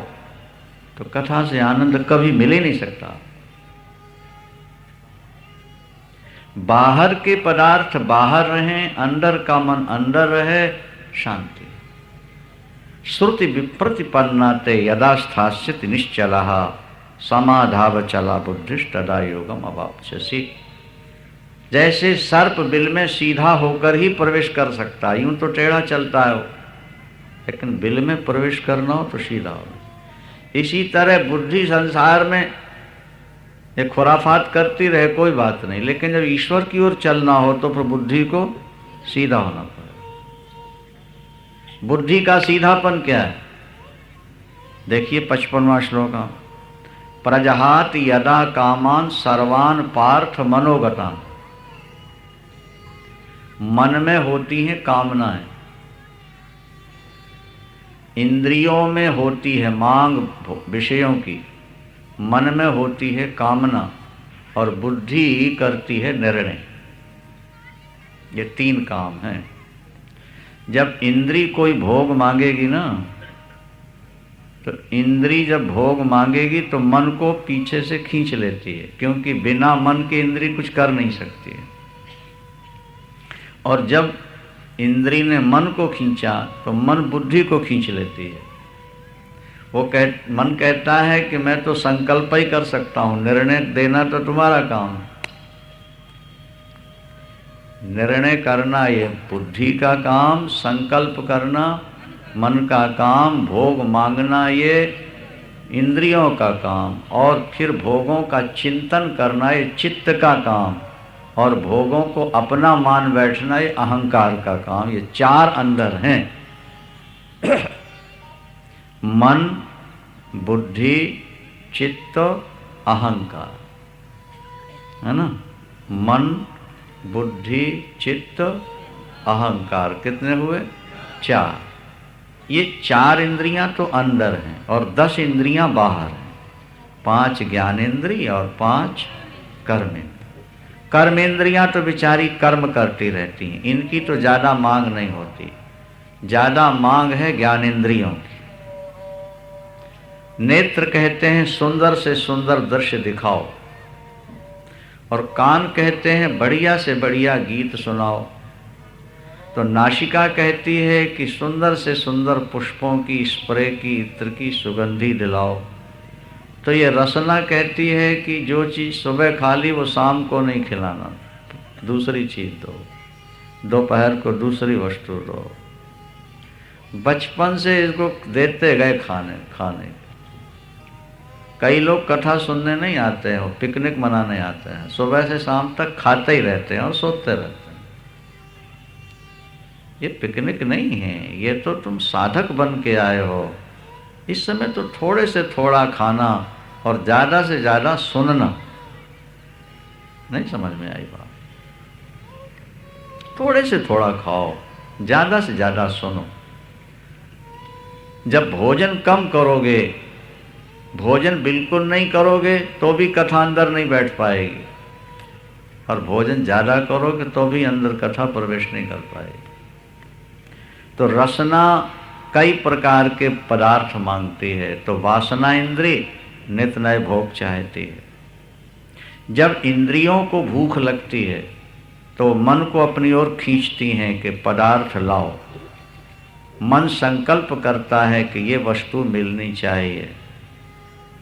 तो कथा से आनंद कभी मिल ही नहीं सकता। बाहर के पदार्थ बाहर रहें, अंदर का मन अंदर रहे, शांति। श्रुति विप्रतिपन्नाते यदा स्थास्यति निश्चलः समाधावचला बुद्धिस्तदा योगम अवाप्स्यसि। जैसे सर्प बिल में सीधा होकर ही प्रवेश कर सकता है, यूं तो टेढ़ा चलता है, लेकिन बिल में प्रवेश करना हो तो सीधा हो। इसी तरह बुद्धि संसार में ये खुराफात करती रहे, कोई बात नहीं, लेकिन जब ईश्वर की ओर चलना हो तो फिर बुद्धि को सीधा होना पड़े। बुद्धि का सीधापन क्या है? देखिए 55वां श्लोक। प्रजहात यदा कामान सर्वान पार्थ मनोगतान। मन में होती हैं कामनाएं, इंद्रियों में होती है मांग विषयों की, मन में होती है कामना, और बुद्धि करती है निर्णय। ये तीन काम हैं। जब इंद्री कोई भोग मांगेगी ना, तो इंद्री जब भोग मांगेगी तो मन को पीछे से खींच लेती है, क्योंकि बिना मन के इंद्री कुछ कर नहीं सकती है। और जब इंद्री ने मन को खींचा तो मन बुद्धि को खींच लेती है। मन कहता है कि मैं तो संकल्प ही कर सकता हूं, निर्णय देना तो तुम्हारा काम है। निर्णय करना ये बुद्धि का काम, संकल्प करना मन का काम, भोग मांगना ये इंद्रियों का काम, और फिर भोगों का चिंतन करना ये चित्त का काम, और भोगों को अपना मान बैठना ये अहंकार का काम। ये चार अंदर हैं। मन, बुद्धि, चित्त, अहंकार, है ना। मन, बुद्धि, चित्त, अहंकार, कितने हुए? 4। ये 4 इंद्रियां तो अंदर हैं और 10 इंद्रियां बाहर हैं। 5 ज्ञानेंद्रिय और 5 कर्मेंद्रिय। कर्मेंद्रियां तो बेचारी कर्म करती रहती हैं, इनकी तो ज़्यादा मांग नहीं होती। ज़्यादा मांग है ज्ञानेंद्रियों की। नेत्र कहते हैं सुंदर से सुंदर दृश्य दिखाओ, और कान कहते हैं बढ़िया से बढ़िया गीत सुनाओ। तो नासिका कहती है कि सुंदर से सुंदर पुष्पों की, स्प्रे की, इत्र की सुगंधी दिलाओ। तो ये रसना कहती है कि जो चीज़ सुबह खा ली वो शाम को नहीं खिलाना, दूसरी चीज़ दो, दोपहर को दूसरी वस्तु दो। बचपन से इसको देते गए खाने। कई लोग कथा सुनने नहीं आते हैं, वो पिकनिक मनाने आते हैं, सुबह से शाम तक खाते ही रहते हैं और सोते रहते हैं। ये पिकनिक नहीं है, ये तो तुम साधक बन के आए हो। इस समय तो थोड़े से थोड़ा खाना और ज़्यादा से ज़्यादा सुनना। नहीं समझ में आई बात? थोड़े से थोड़ा खाओ, ज़्यादा से ज़्यादा सुनो। जब भोजन कम करोगे, भोजन बिल्कुल नहीं करोगे तो भी कथा अंदर नहीं बैठ पाएगी, और भोजन ज़्यादा करोगे तो भी अंदर कथा प्रवेश नहीं कर पाएगी। तो रसना कई प्रकार के पदार्थ मांगती है, तो वासना इंद्रिय नित नए भोग चाहती है। जब इंद्रियों को भूख लगती है तो मन को अपनी ओर खींचती हैं कि पदार्थ लाओ। मन संकल्प करता है कि ये वस्तु मिलनी चाहिए,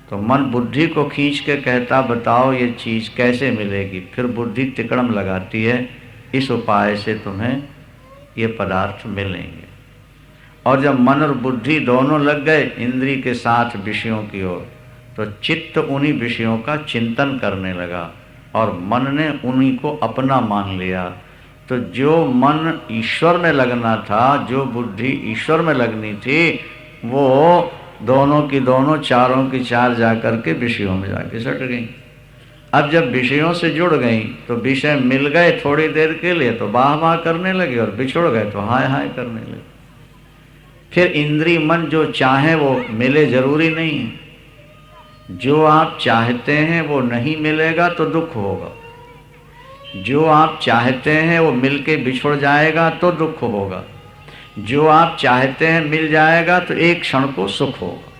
तो मन बुद्धि को खींच के कहता बताओ ये चीज़ कैसे मिलेगी। फिर बुद्धि तिकड़म लगाती है, इस उपाय से तुम्हें ये पदार्थ मिलेंगे। और जब मन और बुद्धि दोनों लग गए इंद्रिय के साथ विषयों की ओर, तो चित्त उन्हीं विषयों का चिंतन करने लगा और मन ने उन्हीं को अपना मान लिया। तो जो मन ईश्वर में लगना था, जो बुद्धि ईश्वर में लगनी थी, वो दोनों की दोनों, चारों की चार जाकर के विषयों में जाके सट गई। अब जब विषयों से जुड़ गई तो विषय मिल गए थोड़ी देर के लिए तो वाह वाह करने लगे, और बिछुड़ गए तो हाय हाय करने लगे। फिर इंद्रिय मन जो चाहे वो मिले जरूरी नहीं है। जो आप चाहते हैं वो नहीं मिलेगा तो दुख होगा, जो आप चाहते हैं वो मिलके बिछुड़ जाएगा तो दुख होगा, जो आप चाहते हैं मिल जाएगा तो एक क्षण को सुख होगा।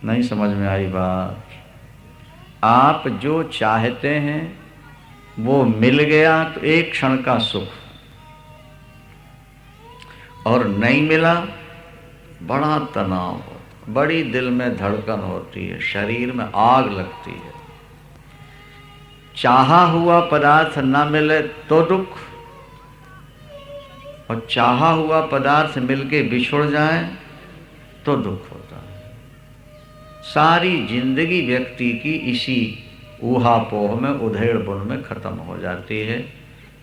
नहीं समझ में आई बात? आप जो चाहते हैं वो मिल गया तो एक क्षण का सुख, और नहीं मिला बड़ा तनाव होता, बड़ी दिल में धड़कन होती है, शरीर में आग लगती है। चाहा हुआ पदार्थ ना मिले तो दुख, और चाहा हुआ पदार्थ मिलके बिछुड़ जाए तो दुख होता है। सारी जिंदगी व्यक्ति की इसी ऊहापोह में, उधेड़ बुन में खत्म हो जाती है।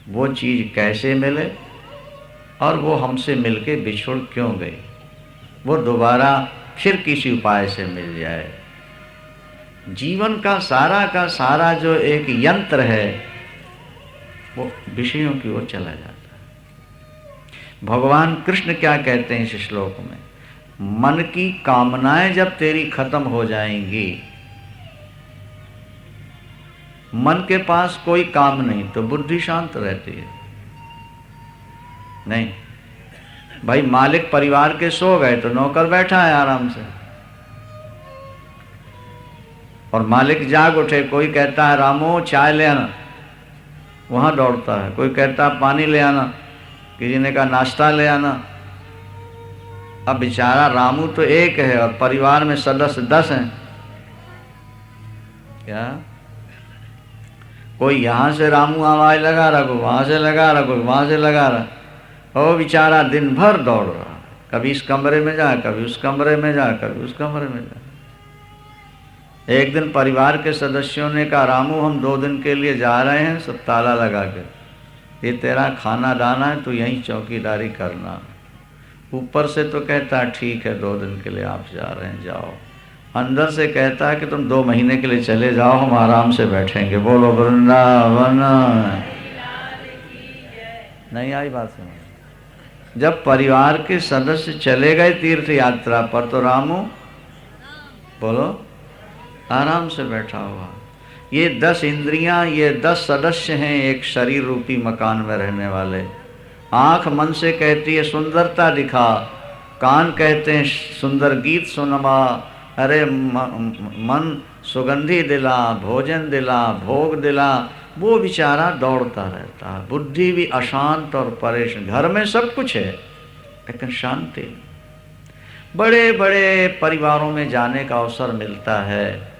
वो चीज़ कैसे मिले और वो हमसे मिलके बिछुड़ क्यों गई, वो दोबारा फिर किसी उपाय से मिल जाए। जीवन का सारा जो एक यंत्र है वो विषयों की ओर चला जाता है। भगवान कृष्ण क्या कहते हैं इस श्लोक में? मन की कामनाएं जब तेरी खत्म हो जाएंगी, मन के पास कोई काम नहीं तो बुद्धि शांत रहती है। नहीं भाई, मालिक परिवार के सो गए तो नौकर बैठा है आराम से, और मालिक जाग उठे, कोई कहता है रामू चाय ले आना, वहां दौड़ता है। कोई कहता है पानी ले आना, किसी ने कहा नाश्ता ले आना। अब बेचारा रामू तो एक है और परिवार में सदस्य 10 हैं। क्या कोई यहां से रामू आवाज लगा रहा, कोई वहां से लगा रहा, कोई वहां से लगा रहा, और बेचारा दिन भर दौड़ रहा, कभी इस कमरे में जा, कभी उस कमरे में जा, कभी उस कमरे में जा। एक दिन परिवार के सदस्यों ने कहा रामू हम 2 दिन के लिए जा रहे हैं, सब ताला लगा के, ये तेरा खाना दाना है, तो यहीं चौकीदारी करना। ऊपर से तो कहता है ठीक है 2 दिन के लिए आप जा रहे हैं जाओ, अंदर से कहता है कि तुम 2 महीने के लिए चले जाओ, हम आराम से बैठेंगे। बोलो वृंदावन। नहीं आई बात समझ? जब परिवार के सदस्य चले गए तीर्थ यात्रा पर तो रामू बोलो आराम से बैठा हुआ। ये 10 इंद्रियां, ये 10 सदस्य हैं एक शरीर रूपी मकान में रहने वाले। आंख मन से कहती है सुंदरता दिखा, कान कहते हैं सुंदर गीत सुनवा, अरे मन सुगंधी दिला, भोजन दिला, भोग दिला, वो बेचारा दौड़ता रहता है। बुद्धि भी अशांत और परेशान। घर में सब कुछ है लेकिन शांति। बड़े बड़े परिवारों में जाने का अवसर मिलता है।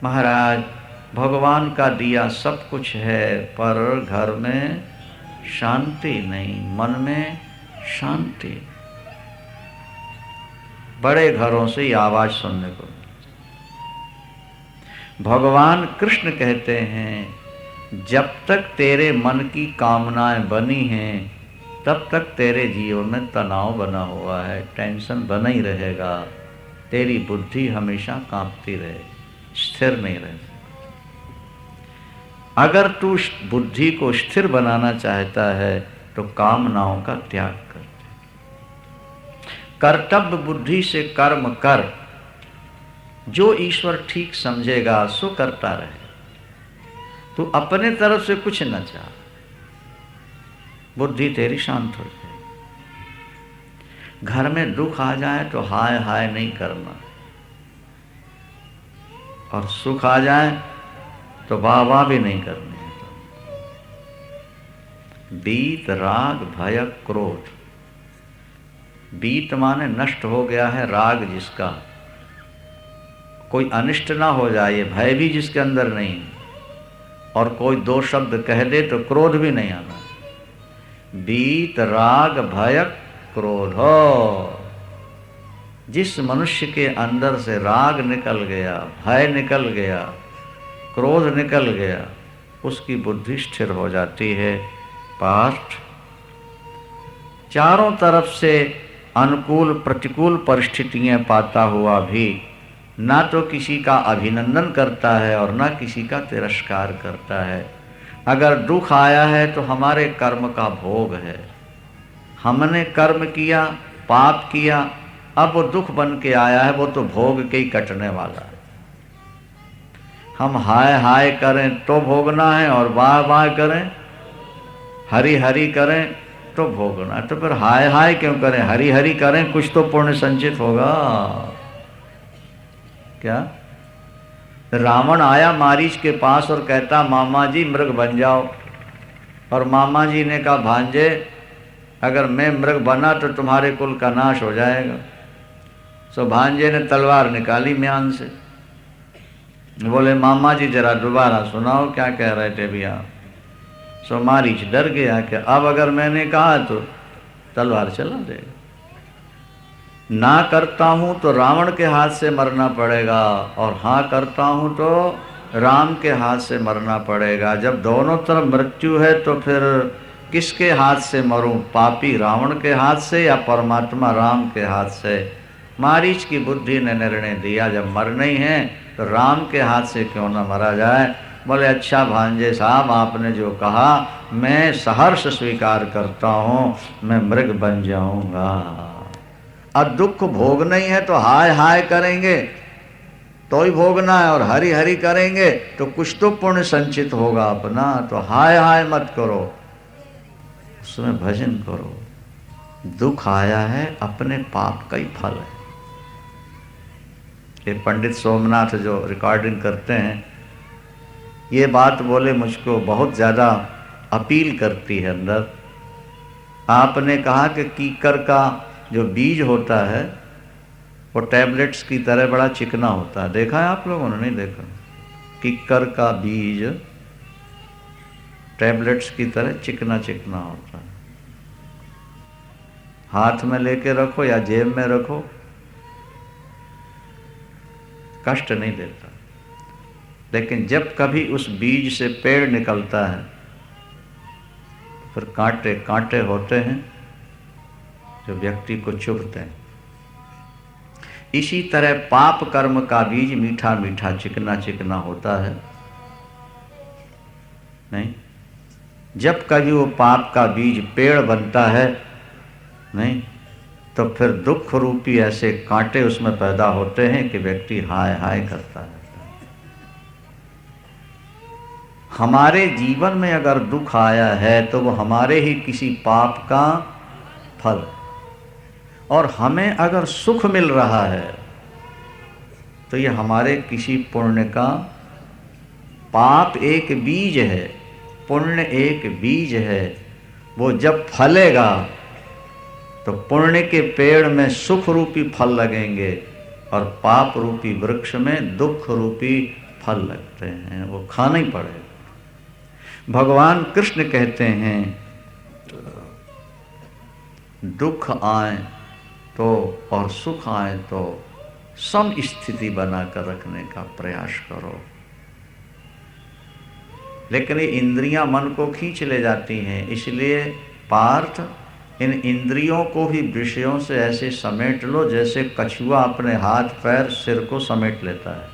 महाराज भगवान का दिया सब कुछ है पर घर में शांति नहीं, मन में शांति। बड़े घरों से ये आवाज सुनने को। भगवान कृष्ण कहते हैं जब तक तेरे मन की कामनाएं बनी हैं तब तक तेरे जीवन में तनाव बना हुआ है, टेंशन बना ही रहेगा। तेरी बुद्धि हमेशा कांपती रहे, स्थिर नहीं रहे। अगर तू बुद्धि को स्थिर बनाना चाहता है तो कामनाओं का त्याग कर। कर्तव्य बुद्धि से कर्म कर, जो ईश्वर ठीक समझेगा सो करता रहे। तू अपने तरफ से कुछ न चाह, बुद्धि तेरी शांत हो जाए। घर में दुख आ जाए तो हाय हाय नहीं करना, और सुख आ जाए तो वाह वाह भी नहीं करनी है। बीत राग भय क्रोध। बीत माने नष्ट हो गया है राग जिसका, कोई अनिष्ट ना हो जाए, भय भी जिसके अंदर नहीं, और कोई 2 शब्द कह दे तो क्रोध भी नहीं आना। बीत राग भय क्रोध। हो जिस मनुष्य के अंदर से राग निकल गया, भय निकल गया, क्रोध निकल गया, उसकी बुद्धि स्थिर हो जाती है। पाठ चारों तरफ से अनुकूल प्रतिकूल परिस्थितियां पाता हुआ भी ना तो किसी का अभिनंदन करता है और ना किसी का तिरस्कार करता है। अगर दुख आया है तो हमारे कर्म का भोग है, हमने कर्म किया, पाप किया, अब वो दुख बन के आया है, वो तो भोग के ही कटने वाला है। हम हाय हाय करें तो भोगना है और वाह वाह करें, हरि हरि करें तो भोगना है। तो फिर हाय हाय क्यों करें, हरि हरि करें, कुछ तो पुण्य संचित होगा। क्या रावण आया मारीच के पास और कहता मामा जी मृग बन जाओ, और मामा जी ने कहा भांजे अगर मैं मृग बना तो तुम्हारे कुल का नाश हो जाएगा। सो भांजे ने तलवार निकाली म्यान से, बोले मामा जी जरा दोबारा सुनाओ क्या कह रहे थे भैया। सो मारीच डर गया कि अब अगर मैंने कहा तो तलवार चला देगा, ना करता हूं तो रावण के हाथ से मरना पड़ेगा, और हाँ करता हूं तो राम के हाथ से मरना पड़ेगा। जब दोनों तरफ मृत्यु है तो फिर किसके हाथ से मरूं, पापी रावण के हाथ से या परमात्मा राम के हाथ से। मारीच की बुद्धि ने निर्णय दिया जब मरना ही है तो राम के हाथ से क्यों न मरा जाए। बोले अच्छा भांजे साहब आपने जो कहा मैं सहर्ष स्वीकार करता हूँ, मैं मृग बन जाऊंगा। अब दुख भोग नहीं है तो हाय हाय करेंगे तो ही भोगना है, और हरि हरि करेंगे तो कुछ तो पुण्य संचित होगा अपना। तो हाय हाय मत करो, उसमें भजन करो। दुख आया है अपने पाप का ही फल है। ये पंडित सोमनाथ जो रिकॉर्डिंग करते हैं ये बात बोले, मुझको बहुत ज़्यादा अपील करती है अंदर। आपने कहा कि कीकर का जो बीज होता है वो टैबलेट्स की तरह बड़ा चिकना होता है, देखा है आप लोगों ने? नहीं देखा? कीकर का बीज टैबलेट्स की तरह चिकना चिकना होता है। हाथ में लेके रखो या जेब में रखो, कष्ट नहीं देता। लेकिन जब कभी उस बीज से पेड़ निकलता है फिर कांटे कांटे होते हैं, जो व्यक्ति को चुभते हैं। इसी तरह पाप कर्म का बीज मीठा मीठा चिकना चिकना होता है नहीं। जब कभी वो पाप का बीज पेड़ बनता है नहीं, तो फिर दुख रूपी ऐसे कांटे उसमें पैदा होते हैं कि व्यक्ति हाय हाय करता है। हमारे जीवन में अगर दुख आया है तो वो हमारे ही किसी पाप का फल, और हमें अगर सुख मिल रहा है तो ये हमारे किसी पुण्य का। पाप एक बीज है, पुण्य एक बीज है। वो जब फलेगा तो पुण्य के पेड़ में सुख रूपी फल लगेंगे और पाप रूपी वृक्ष में दुख रूपी फल लगते हैं, वो खाना ही पड़ेगा। भगवान कृष्ण कहते हैं दुख आए तो और सुख आए तो सम स्थिति बनाकर रखने का प्रयास करो। लेकिन ये इंद्रियां मन को खींच ले जाती हैं, इसलिए पार्थ इन इंद्रियों को भी विषयों से ऐसे समेट लो जैसे कछुआ अपने हाथ पैर सिर को समेट लेता है।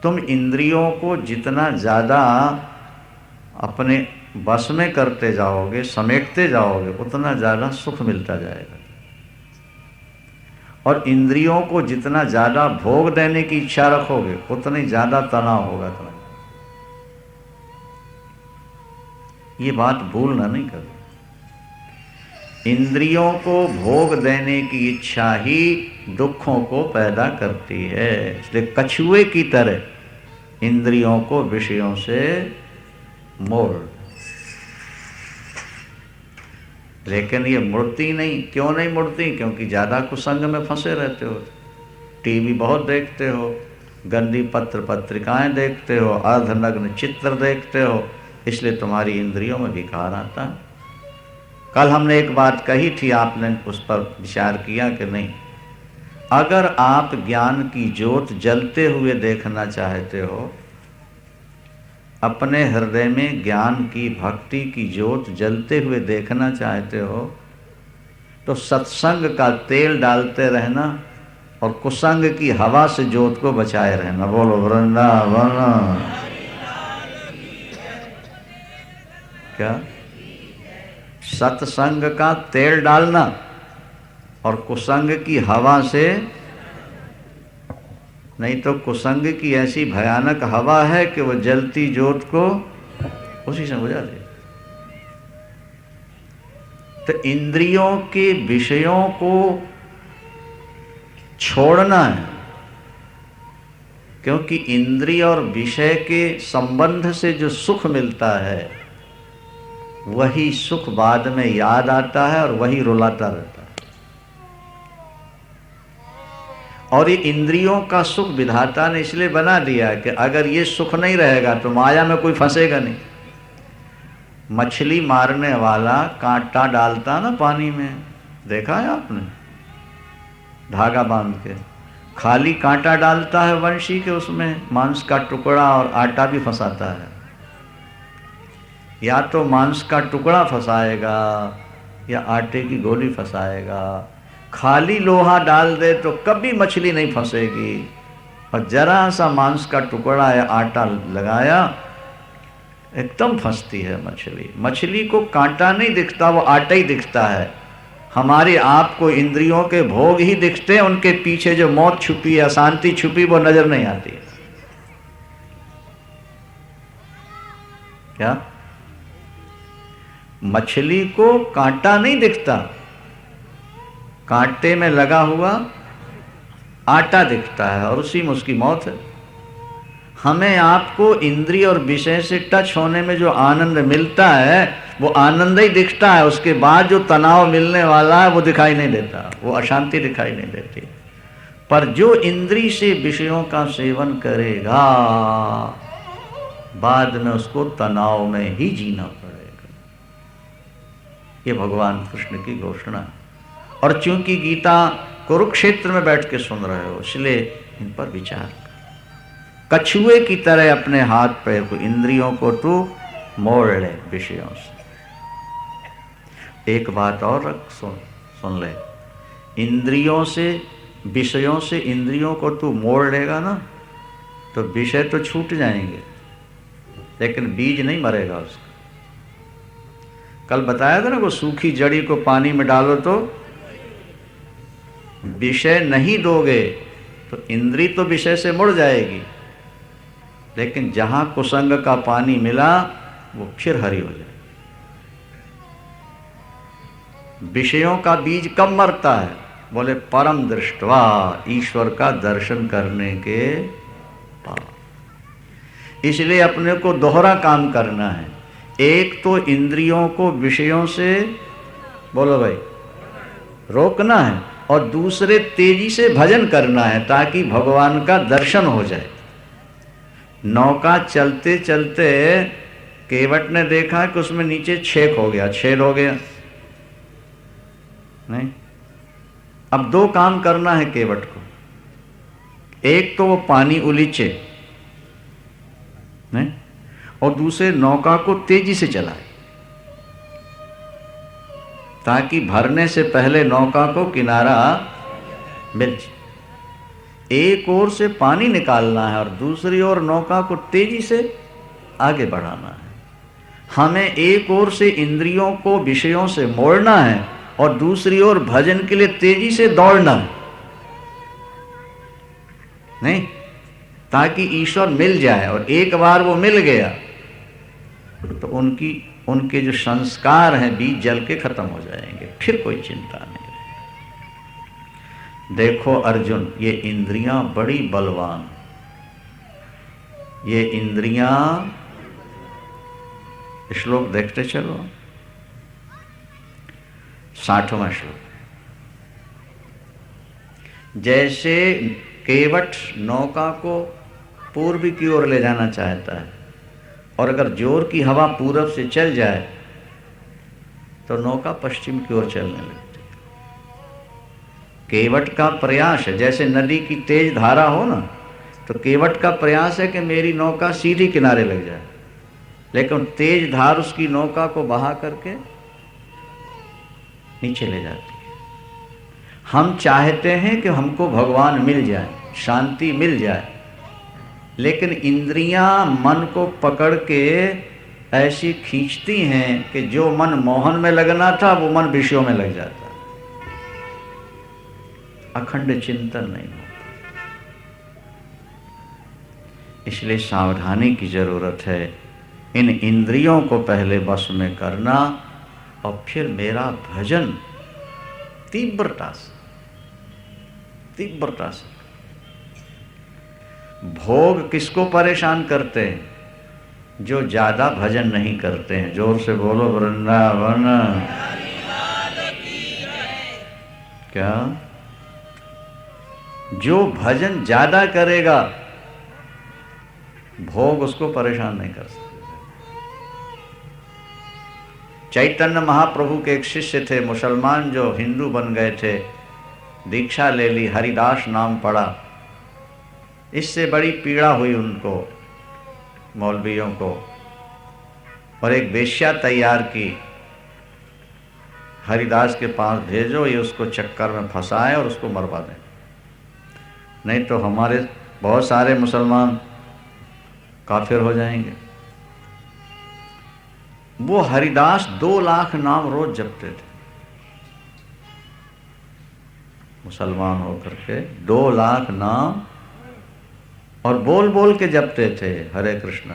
तुम इंद्रियों को जितना ज़्यादा अपने बस में करते जाओगे, समेटते जाओगे, उतना ज़्यादा सुख मिलता जाएगा। और इंद्रियों को जितना ज़्यादा भोग देने की इच्छा रखोगे उतनी ज़्यादा तनाव होगा तुम्हें। ये बात भूलना नहीं करो। इंद्रियों को भोग देने की इच्छा ही दुखों को पैदा करती है। इसलिए कछुए की तरह इंद्रियों को विषयों से मोड़। लेकिन ये मुड़ती नहीं। क्यों नहीं मुड़ती? क्योंकि ज़्यादा कुसंग में फंसे रहते हो, टीवी बहुत देखते हो, गंदी पत्र पत्रिकाएं देखते हो, अर्धनग्न चित्र देखते हो, इसलिए तुम्हारी इंद्रियों में विकार आता है। कल हमने एक बात कही थी, आपने उस पर विचार किया कि नहीं? अगर आप ज्ञान की ज्योत जलते हुए देखना चाहते हो, अपने हृदय में ज्ञान की भक्ति की ज्योत जलते हुए देखना चाहते हो, तो सत्संग का तेल डालते रहना और कुसंग की हवा से ज्योत को बचाए रहना। बोलो वृंदावन। क्या? सत्संग का तेल डालना और कुसंग की हवा से नहीं, तो कुसंग की ऐसी भयानक हवा है कि वो जलती ज्योत को उसी से बुझा दे। तो इंद्रियों के विषयों को छोड़ना है, क्योंकि इंद्रिय और विषय के संबंध से जो सुख मिलता है वही सुख बाद में याद आता है और वही रुलाता रहता है। और ये इंद्रियों का सुख विधाता ने इसलिए बना दिया कि अगर ये सुख नहीं रहेगा तो माया में कोई फंसेगा नहीं। मछली मारने वाला कांटा डालता ना पानी में, देखा है आपने? धागा बांध के खाली कांटा डालता है वंशी के, उसमें मांस का टुकड़ा और आटा भी फंसाता है। या तो मांस का टुकड़ा फंसाएगा या आटे की गोली फंसाएगा। खाली लोहा डाल दे तो कभी मछली नहीं फंसेगी, और जरा सा मांस का टुकड़ा या आटा लगाया एकदम फंसती है मछली। मछली को कांटा नहीं दिखता, वो आटा ही दिखता है। हमारे आप को इंद्रियों के भोग ही दिखते हैं, उनके पीछे जो मौत छुपी है, अशांति छुपी, वो नजर नहीं आती है। क्या? मछली को कांटा नहीं दिखता, कांटे में लगा हुआ आटा दिखता है और उसी में उसकी मौत है। हमें आपको इंद्रिय और विषय से टच होने में जो आनंद मिलता है वो आनंद ही दिखता है, उसके बाद जो तनाव मिलने वाला है वो दिखाई नहीं देता, वो अशांति दिखाई नहीं देती। पर जो इंद्रिय से विषयों का सेवन करेगा बाद में उसको तनाव में ही जीना पड़ेगा। ये भगवान कृष्ण की घोषणा है। और चूंकि गीता कुरुक्षेत्र में बैठ के सुन रहे हो, इसलिए इन पर विचार कर। कछुए की तरह अपने हाथ पैर को, इंद्रियों को तू मोड़ ले विषयों से। एक बात और सुन ले, इंद्रियों से, विषयों से इंद्रियों को तू मोड़ लेगा ना तो विषय तो छूट जाएंगे, लेकिन बीज नहीं मरेगा उसका। कल बताया था ना, वो सूखी जड़ी को पानी में डालो तो विषय नहीं दोगे तो इंद्री तो विषय से मुड़ जाएगी, लेकिन जहां कुसंग का पानी मिला वो फिर हरी हो जाए। विषयों का बीज कब मरता है? बोले परम दृष्टवा, ईश्वर का दर्शन करने के बाद। इसलिए अपने को दोहरा काम करना है। एक तो इंद्रियों को विषयों से, बोलो भाई, रोकना है, और दूसरे तेजी से भजन करना है ताकि भगवान का दर्शन हो जाए। नौका चलते चलते केवट ने देखा कि उसमें नीचे छेद हो गया नहीं। अब दो काम करना है केवट को, एक तो वो पानी उलीचे नहीं, और दूसरे नौका को तेजी से चलाए ताकि भरने से पहले नौका को किनारा मिल जाए। एक ओर से पानी निकालना है और दूसरी ओर नौका को तेजी से आगे बढ़ाना है। हमें एक ओर से इंद्रियों को विषयों से मोड़ना है और दूसरी ओर भजन के लिए तेजी से दौड़ना है नहीं, ताकि ईश्वर मिल जाए। और एक बार वो मिल गया तो उनके जो संस्कार हैं बीज जल के खत्म हो जाएंगे, फिर कोई चिंता नहीं। देखो अर्जुन, ये इंद्रियां बड़ी बलवान, ये इंद्रियां, श्लोक देखते चलो, 60वां श्लोक। जैसे केवट नौका को पूर्व की ओर ले जाना चाहता है, और अगर जोर की हवा पूरब से चल जाए तो नौका पश्चिम की ओर चलने लगती है। केवट का प्रयास है, जैसे नदी की तेज धारा हो ना, तो केवट का प्रयास है कि मेरी नौका सीधी किनारे लग जाए, लेकिन तेज धार उसकी नौका को बहा करके नीचे ले जाती है। हम चाहते हैं कि हमको भगवान मिल जाए, शांति मिल जाए, लेकिन इंद्रियां मन को पकड़ के ऐसी खींचती हैं कि जो मन मोहन में लगना था वो मन विषयों में लग जाता, अखंड चिंतन नहीं होता। इसलिए सावधानी की जरूरत है। इन इंद्रियों को पहले वश में करना और फिर मेरा भजन तीव्रता से। भोग किसको परेशान करते हैं? जो ज्यादा भजन नहीं करते हैं। जोर से बोलो वृंदावन। क्या? जो भजन ज्यादा करेगा भोग उसको परेशान नहीं कर सकते। चैतन्य महाप्रभु के एक शिष्य थे, मुसलमान जो हिंदू बन गए थे, दीक्षा ले ली, हरिदास नाम पड़ा। इससे बड़ी पीड़ा हुई उनको, मौलवियों को, और एक वेश्या तैयार की, हरिदास के पास भेजो, ये उसको चक्कर में फंसाए और उसको मरवा दें, नहीं तो हमारे बहुत सारे मुसलमान काफिर हो जाएंगे। वो हरिदास 2 लाख नाम रोज जपते थे, मुसलमान होकर के 2 लाख नाम, और बोल बोल के जपते थे, हरे कृष्ण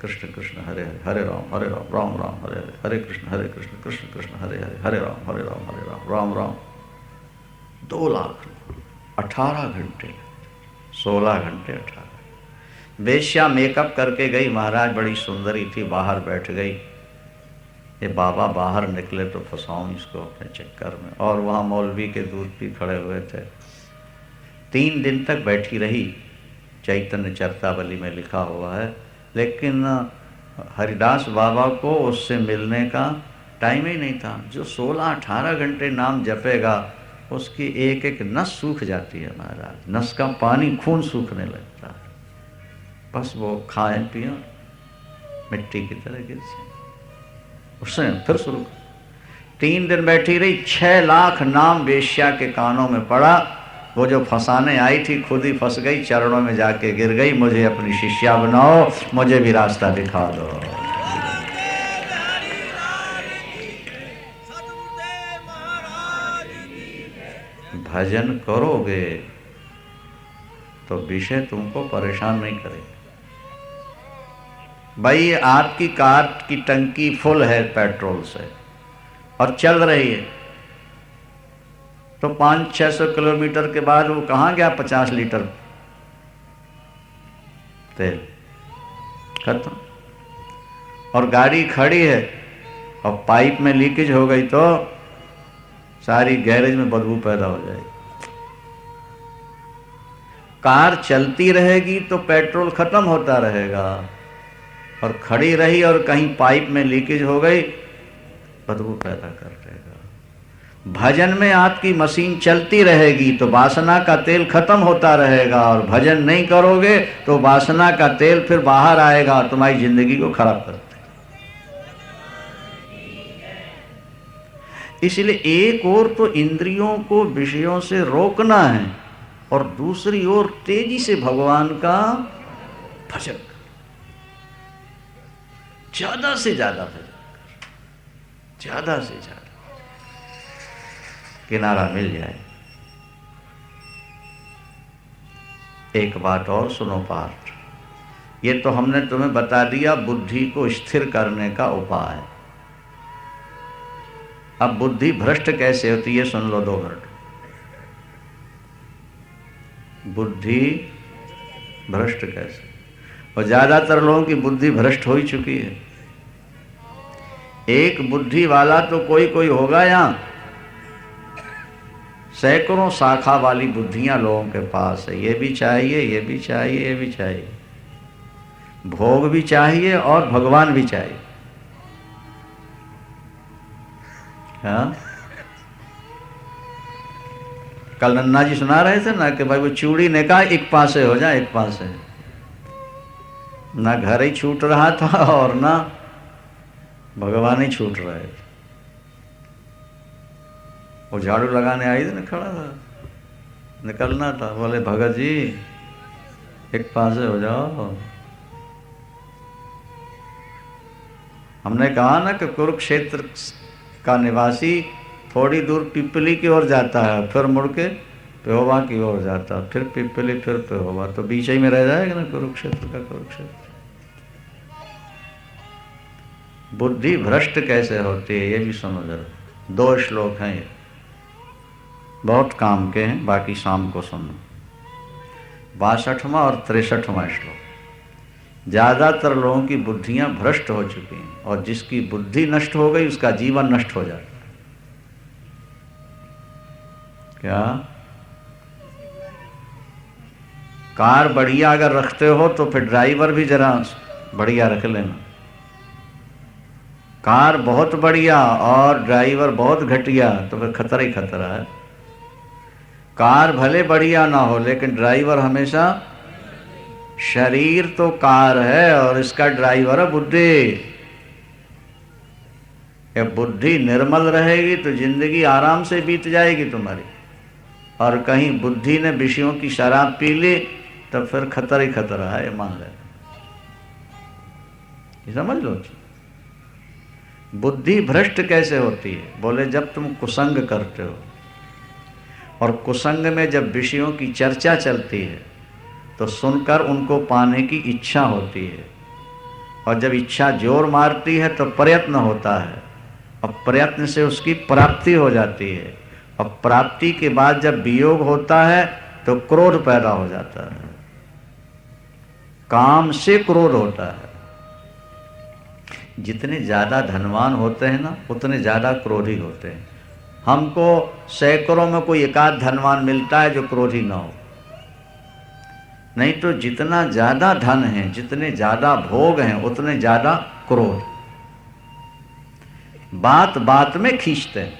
कृष्ण कृष्ण हरे हरे, हरे राम राम राम हरे हरे, हरे कृष्ण कृष्ण कृष्ण हरे हरे, हरे राम राम राम। 2 लाख, 18 घंटे, 16 घंटे 18। वेश्या मेकअप करके गई, महाराज बड़ी सुंदरी थी, बाहर बैठ गई। ये बाबा बाहर निकले तो फंसाऊं इसको अपने चक्कर में, और वहाँ मौलवी के दूध पी खड़े हुए थे। 3 दिन तक बैठी रही, चैतन्य चरतावली में लिखा हुआ है, लेकिन हरिदास बाबा को उससे मिलने का टाइम ही नहीं था। जो 16-18 घंटे नाम जपेगा उसकी एक एक नस सूख जाती है महाराज, नस का पानी, खून सूखने लगता है। बस वो खाए पिए मिट्टी की तरह गिर से, उससे फिर शुरू। 3 दिन बैठी रही, 6 लाख नाम वेश्या के कानों में पड़ा। वो जो फंसाने आई थी खुद ही फंस गई, चरणों में जाके गिर गई, मुझे अपनी शिष्या बनाओ, मुझे भी रास्ता दिखा दो। भजन करोगे तो विषय तुमको परेशान नहीं करेगा। भाई आपकी कार की टंकी फुल है पेट्रोल से और चल रही है, तो 500-600 किलोमीटर के बाद वो कहाँ गया 50 लीटर तेल खत्म। और गाड़ी खड़ी है और पाइप में लीकेज हो गई तो सारी गैरेज में बदबू पैदा हो जाएगी। कार चलती रहेगी तो पेट्रोल खत्म होता रहेगा, और खड़ी रही और कहीं पाइप में लीकेज हो गई, बदबू पैदा कर देगा। भजन में आपकी मशीन चलती रहेगी तो वासना का तेल खत्म होता रहेगा, और भजन नहीं करोगे तो वासना का तेल फिर बाहर आएगा और तुम्हारी जिंदगी को खराब कर देगा। इसलिए एक ओर तो इंद्रियों को विषयों से रोकना है और दूसरी ओर तेजी से भगवान का भजन, ज्यादा से ज्यादा भजन, ज्यादा से ज्यादा किनारा मिल जाए। एक बात और सुनो पाठ, ये तो हमने तुम्हें बता दिया बुद्धि को स्थिर करने का उपाय। अब बुद्धि भ्रष्ट कैसे होती है सुन लो 2 मिनट। बुद्धि भ्रष्ट कैसे, और ज्यादातर लोगों की बुद्धि भ्रष्ट हो ही चुकी है। एक बुद्धि वाला तो कोई कोई होगा, यहां सैकड़ों शाखा वाली बुद्धियां लोगों के पास है। ये भी चाहिए, ये भी चाहिए, ये भी चाहिए, भोग भी चाहिए और भगवान भी चाहिए। हाँ, कल नन्ना जी सुना रहे थे ना कि भाई वो चूड़ी ने कहा एक पासे हो जाए, एक पासे। ना घर ही छूट रहा था और ना भगवान ही छूट रहे थे। वो झाड़ू लगाने आई थी ना, खड़ा था, निकलना था, बोले भगत जी एक पासे हो जाओ। हमने कहा ना कि कुरुक्षेत्र का निवासी थोड़ी दूर पिपली की ओर जाता है, फिर मुड़ के पेहोवा की ओर जाता है, फिर पिपली, फिर पेहोवा, तो बीच ही में रह जाएगा ना कुरुक्षेत्र का कुरुक्षेत्र। बुद्धि भ्रष्ट कैसे होती है ये भी समझ रहे। 2 श्लोक हैं ये, बहुत काम के हैं, बाकी शाम को सुनो। 62वां और 63वां श्लोक। ज्यादातर लोगों की बुद्धियां भ्रष्ट हो चुकी हैं, और जिसकी बुद्धि नष्ट हो गई उसका जीवन नष्ट हो जाता है। क्या कार बढ़िया अगर रखते हो तो फिर ड्राइवर भी जरा बढ़िया रख लेना। कार बहुत बढ़िया और ड्राइवर बहुत घटिया तो फिर खतरा ही खतरा है। कार भले बढ़िया ना हो लेकिन ड्राइवर हमेशा, शरीर तो कार है और इसका ड्राइवर है बुद्धि। ये बुद्धि निर्मल रहेगी तो जिंदगी आराम से बीत जाएगी तुम्हारी, और कहीं बुद्धि ने विषयों की शराब पी ली तो फिर खतरा ही खतरा है, ये मान लेना। ये समझ लो। बुद्धि भ्रष्ट कैसे होती है? बोले जब तुम कुसंग करते हो, और कुसंग में जब विषयों की चर्चा चलती है तो सुनकर उनको पाने की इच्छा होती है, और जब इच्छा जोर मारती है तो प्रयत्न होता है, और प्रयत्न से उसकी प्राप्ति हो जाती है, और प्राप्ति के बाद जब वियोग होता है तो क्रोध पैदा हो जाता है। काम से क्रोध होता है। जितने ज्यादा धनवान होते हैं ना उतने ज्यादा क्रोधी होते हैं। हमको सैकड़ों में कोई एकाध धनवान मिलता है जो क्रोधी ना हो, नहीं तो जितना ज्यादा धन है, जितने ज्यादा भोग हैं, उतने ज्यादा क्रोध। बात बात में खींचते हैं,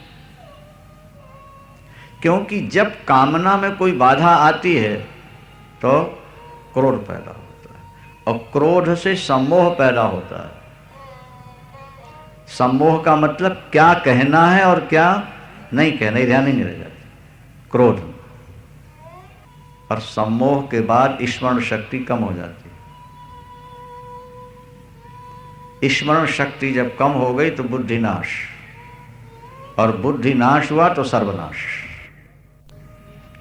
क्योंकि जब कामना में कोई बाधा आती है तो क्रोध पैदा होता है, और क्रोध से सम्मोह पैदा होता है। सम्मोह का मतलब क्या कहना है और क्या नहीं कहना, ध्यान ही नहीं रह जाता, क्रोध। और सम्मोह के बाद स्मरण शक्ति कम हो जाती है। स्मरण शक्ति जब कम हो गई तो बुद्धि नाश, और बुद्धि नाश हुआ तो सर्वनाश।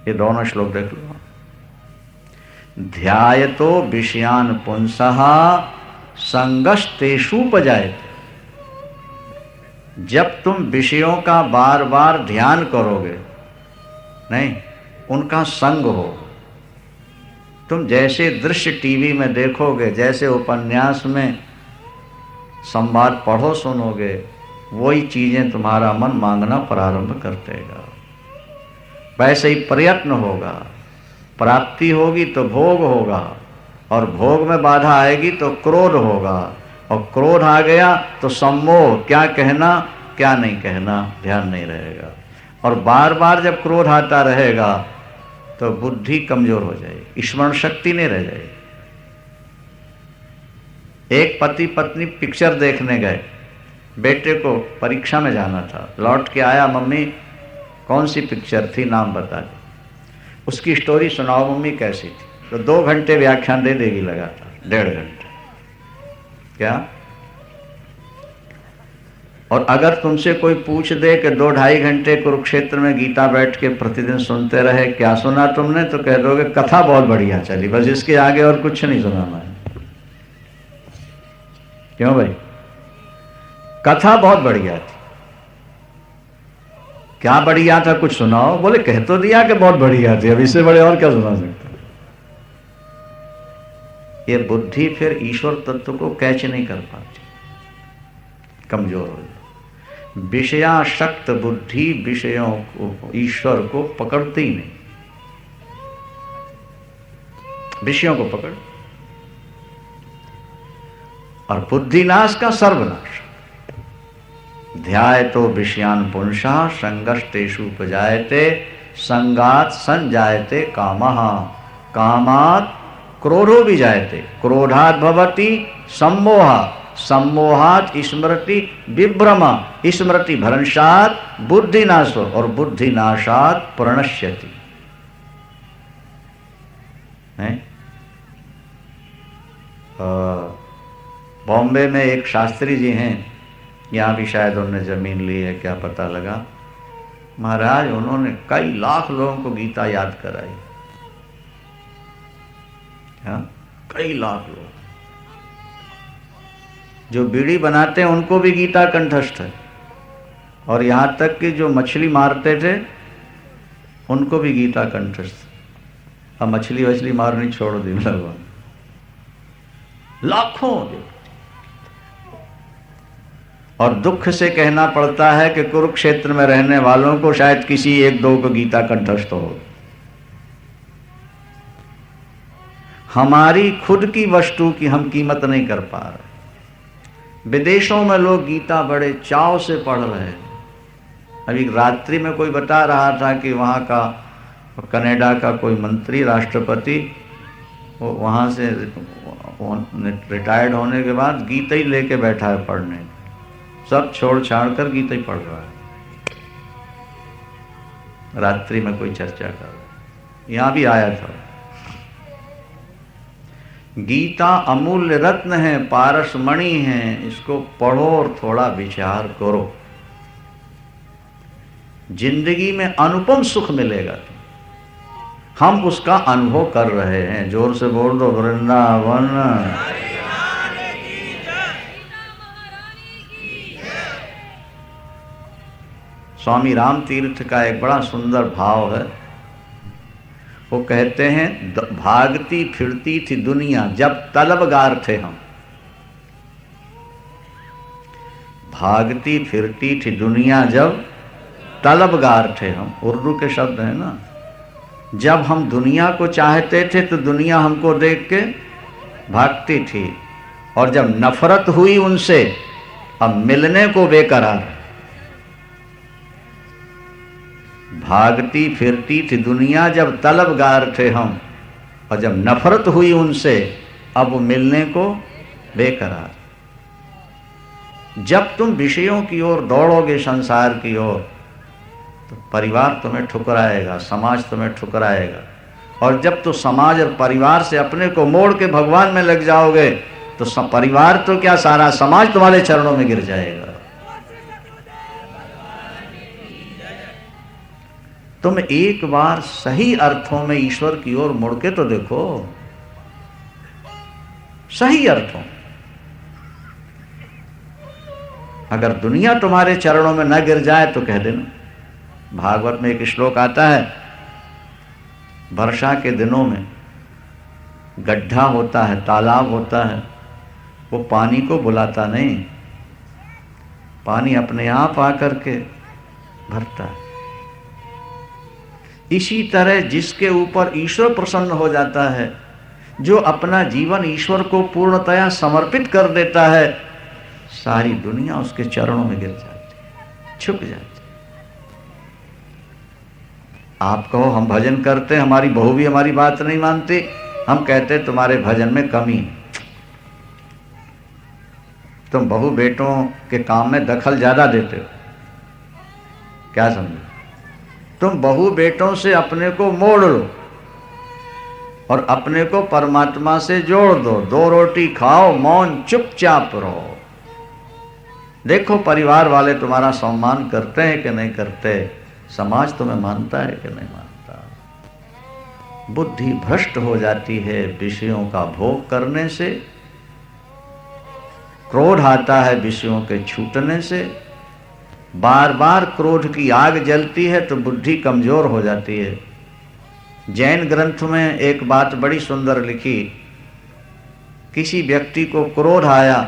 ये दोनों श्लोक देख लो। ध्यायतो विषयान पुंसः संगस्तेषुपजायते। जब तुम विषयों का बार बार ध्यान करोगे, नहीं उनका संग हो, तुम जैसे दृश्य टीवी में देखोगे, जैसे उपन्यास में संवाद पढ़ो सुनोगे, वही चीजें तुम्हारा मन मांगना प्रारंभ कर देगा। वैसे ही प्रयत्न होगा, प्राप्ति होगी तो भोग होगा, और भोग में बाधा आएगी तो क्रोध होगा, और क्रोध आ गया तो सम्मोह, क्या कहना क्या नहीं कहना ध्यान नहीं रहेगा। और बार बार जब क्रोध आता रहेगा तो बुद्धि कमजोर हो जाएगी, स्मरण शक्ति नहीं रह जाएगी। एक पति पत्नी पिक्चर देखने गए, बेटे को परीक्षा में जाना था, लौट के आया, मम्मी कौन सी पिक्चर थी, नाम बता दे। उसकी स्टोरी सुनाओ मम्मी कैसी थी, तो 2 घंटे व्याख्यान दे देगी लगातार, 1.5 घंटे। क्या? और अगर तुमसे कोई पूछ दे कि 2-2.5 घंटे कुरुक्षेत्र में गीता बैठ के प्रतिदिन सुनते रहे, क्या सुना तुमने, तो कह दोगे कथा बहुत बढ़िया चली, बस इसके आगे और कुछ नहीं सुनाना है। क्यों भाई? कथा बहुत बढ़िया थी। क्या बढ़िया था, कुछ सुनाओ। बोले कह तो दिया कि बहुत बढ़िया थी, अब इससे बड़े और क्या सुना सकते। ये बुद्धि फिर ईश्वर तत्व को कैच नहीं कर पाती, कमजोर हो जाती। विषयाशक्त बुद्धि विषयों को, ईश्वर को पकड़ती ही नहीं, विषयों को पकड़, और बुद्धिनाश का सर्वनाश। ध्यायतो विषयान पुंसः संगस्तेषुपजायते संगात संजायते कामः कामात् क्रोधो विजायते क्रोधात् भवति सम्मोहः सम्मोहात् स्मृति विभ्रम स्मृति भ्रंशात् बुद्धिनाशो और बुद्धिनाशात् प्रणश्यति। बॉम्बे में एक शास्त्री जी हैं, यहाँ भी शायद उन्होंने जमीन ली है, क्या पता लगा। महाराज उन्होंने कई लाख लोगों को गीता याद कराई। हाँ, कई लाख लोग। जो बीड़ी बनाते हैं उनको भी गीता कंठस्थ है, और यहाँ तक कि जो मछली मारते थे उनको भी गीता कंठस्थ। अब मछली वछली मारनी छोड़ दी लोगों, लाखों। और दुख से कहना पड़ता है कि कुरुक्षेत्र में रहने वालों को शायद किसी 1-2 को गीता कंठस्थ हो। हमारी खुद की वस्तु की हम कीमत नहीं कर पा रहे। विदेशों में लोग गीता बड़े चाव से पढ़ रहे हैं। अभी रात्रि में कोई बता रहा था कि वहाँ का कनाडा का कोई मंत्री, राष्ट्रपति, वो वहाँ से रिटायर्ड होने के बाद गीता ही लेके बैठा है पढ़ने। सब छोड़ छाड़ कर गीता ही पढ़ रहा है। रात्रि में कोई चर्चा कर रहा है। यहाँ भी आया था। गीता अमूल्य रत्न है, पारस मणि है, इसको पढ़ो और थोड़ा विचार करो, जिंदगी में अनुपम सुख मिलेगा। हम उसका अनुभव कर रहे हैं। जोर से बोल दो वृंदावन। स्वामी राम तीर्थ का एक बड़ा सुंदर भाव है। वो कहते हैं, भागती फिरती थी दुनिया जब तलबगार थे हम। भागती फिरती थी दुनिया जब तलबगार थे हम। उर्दू के शब्द है ना। जब हम दुनिया को चाहते थे तो दुनिया हमको देख के भागती थी, और जब नफरत हुई उनसे, अब मिलने को बेकरार। भागती फिरती थी दुनिया जब तलबगार थे हम, और जब नफरत हुई उनसे, अब वो मिलने को बेकरार। जब तुम विषयों की ओर दौड़ोगे, संसार की ओर, तो परिवार तुम्हें ठुकराएगा, समाज तुम्हें ठुकराएगा। और जब तुम समाज और परिवार से अपने को मोड़ के भगवान में लग जाओगे तो परिवार तो क्या, सारा समाज तुम्हारे चरणों में गिर जाएगा। तुम एक बार सही अर्थों में ईश्वर की ओर मुड़ के तो देखो, सही अर्थों। अगर दुनिया तुम्हारे चरणों में न गिर जाए तो कह देना। भागवत में एक श्लोक आता है, वर्षा के दिनों में गड्ढा होता है, तालाब होता है, वो पानी को बुलाता नहीं, पानी अपने आप आकर के भरता है। इसी तरह जिसके ऊपर ईश्वर प्रसन्न हो जाता है, जो अपना जीवन ईश्वर को पूर्णतया समर्पित कर देता है, सारी दुनिया उसके चरणों में गिर जाती है, छुप जाती है। आप कहो हम भजन करते, हमारी बहू भी हमारी बात नहीं मानती, हम कहते तुम्हारे भजन में कमी है। तुम बहू बेटों के काम में दखल ज्यादा देते हो, क्या समझे? तुम बहू बेटों से अपने को मोड़ लो और अपने को परमात्मा से जोड़ दो। दो रोटी खाओ, मौन चुपचाप रहो। देखो परिवार वाले तुम्हारा सम्मान करते हैं कि नहीं करते, समाज तुम्हें मानता है कि नहीं मानता। बुद्धि भ्रष्ट हो जाती है विषयों का भोग करने से, क्रोध आता है विषयों के छूटने से, बार बार क्रोध की आग जलती है तो बुद्धि कमजोर हो जाती है। जैन ग्रंथ में एक बात बड़ी सुंदर लिखी, किसी व्यक्ति को क्रोध आया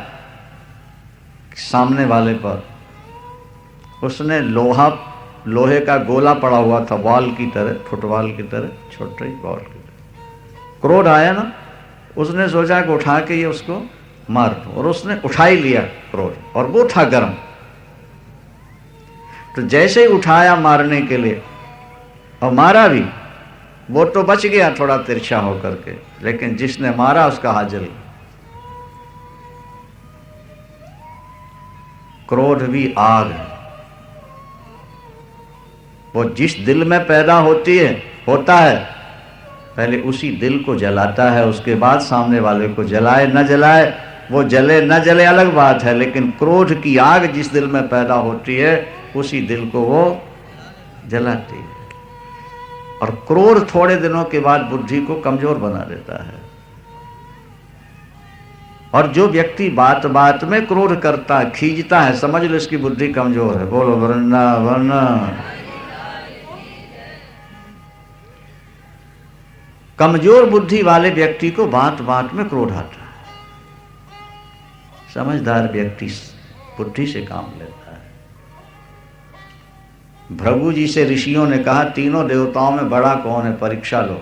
सामने वाले पर, उसने लोहे का गोला पड़ा हुआ था, बॉल की तरह, फुटबॉल की तरह, छोटे बॉल की तरह। क्रोध आया ना, उसने सोचा कि उठा के ये उसको मार दो, और उसने उठा ही लिया क्रोध, और वो था गर्म। तो जैसे ही उठाया मारने के लिए और मारा भी, वो तो बच गया थोड़ा तिरछा होकर के, लेकिन जिसने मारा उसका हाथ जल गया। क्रोध भी आग है, वो जिस दिल में पैदा होता है, पहले उसी दिल को जलाता है, उसके बाद सामने वाले को जलाए न जलाए, वो जले न जले अलग बात है, लेकिन क्रोध की आग जिस दिल में पैदा होती है उसी दिल को वो जलाती है। और क्रोध थोड़े दिनों के बाद बुद्धि को कमजोर बना देता है। और जो व्यक्ति बात बात में क्रोध करता है, खींचता है, समझ लो इसकी बुद्धि कमजोर है। बोलो वृंदावन। कमजोर बुद्धि वाले व्यक्ति को बात बात में क्रोध आता है। समझदार व्यक्ति बुद्धि से काम लेता है। भृगु जी से ऋषियों ने कहा, तीनों देवताओं में बड़ा कौन है, परीक्षा लो।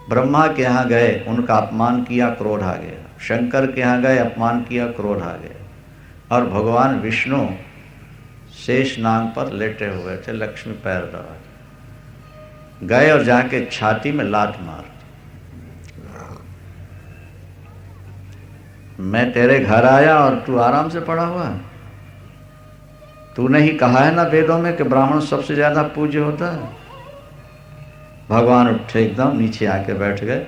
ब्रह्मा के यहाँ गए, उनका अपमान किया, क्रोध आ गया। शंकर के यहाँ गए, अपमान किया, क्रोध आ गया। और भगवान विष्णु शेष नाग पर लेटे हुए थे, लक्ष्मी पैर दबा गए और जाके छाती में लात मार, मैं तेरे घर आया और तू आराम से पड़ा हुआ है। तूने ही कहा है ना वेदों में कि ब्राह्मण सबसे ज्यादा पूज्य होता है। भगवान उठे, एकदम नीचे आके बैठ गए,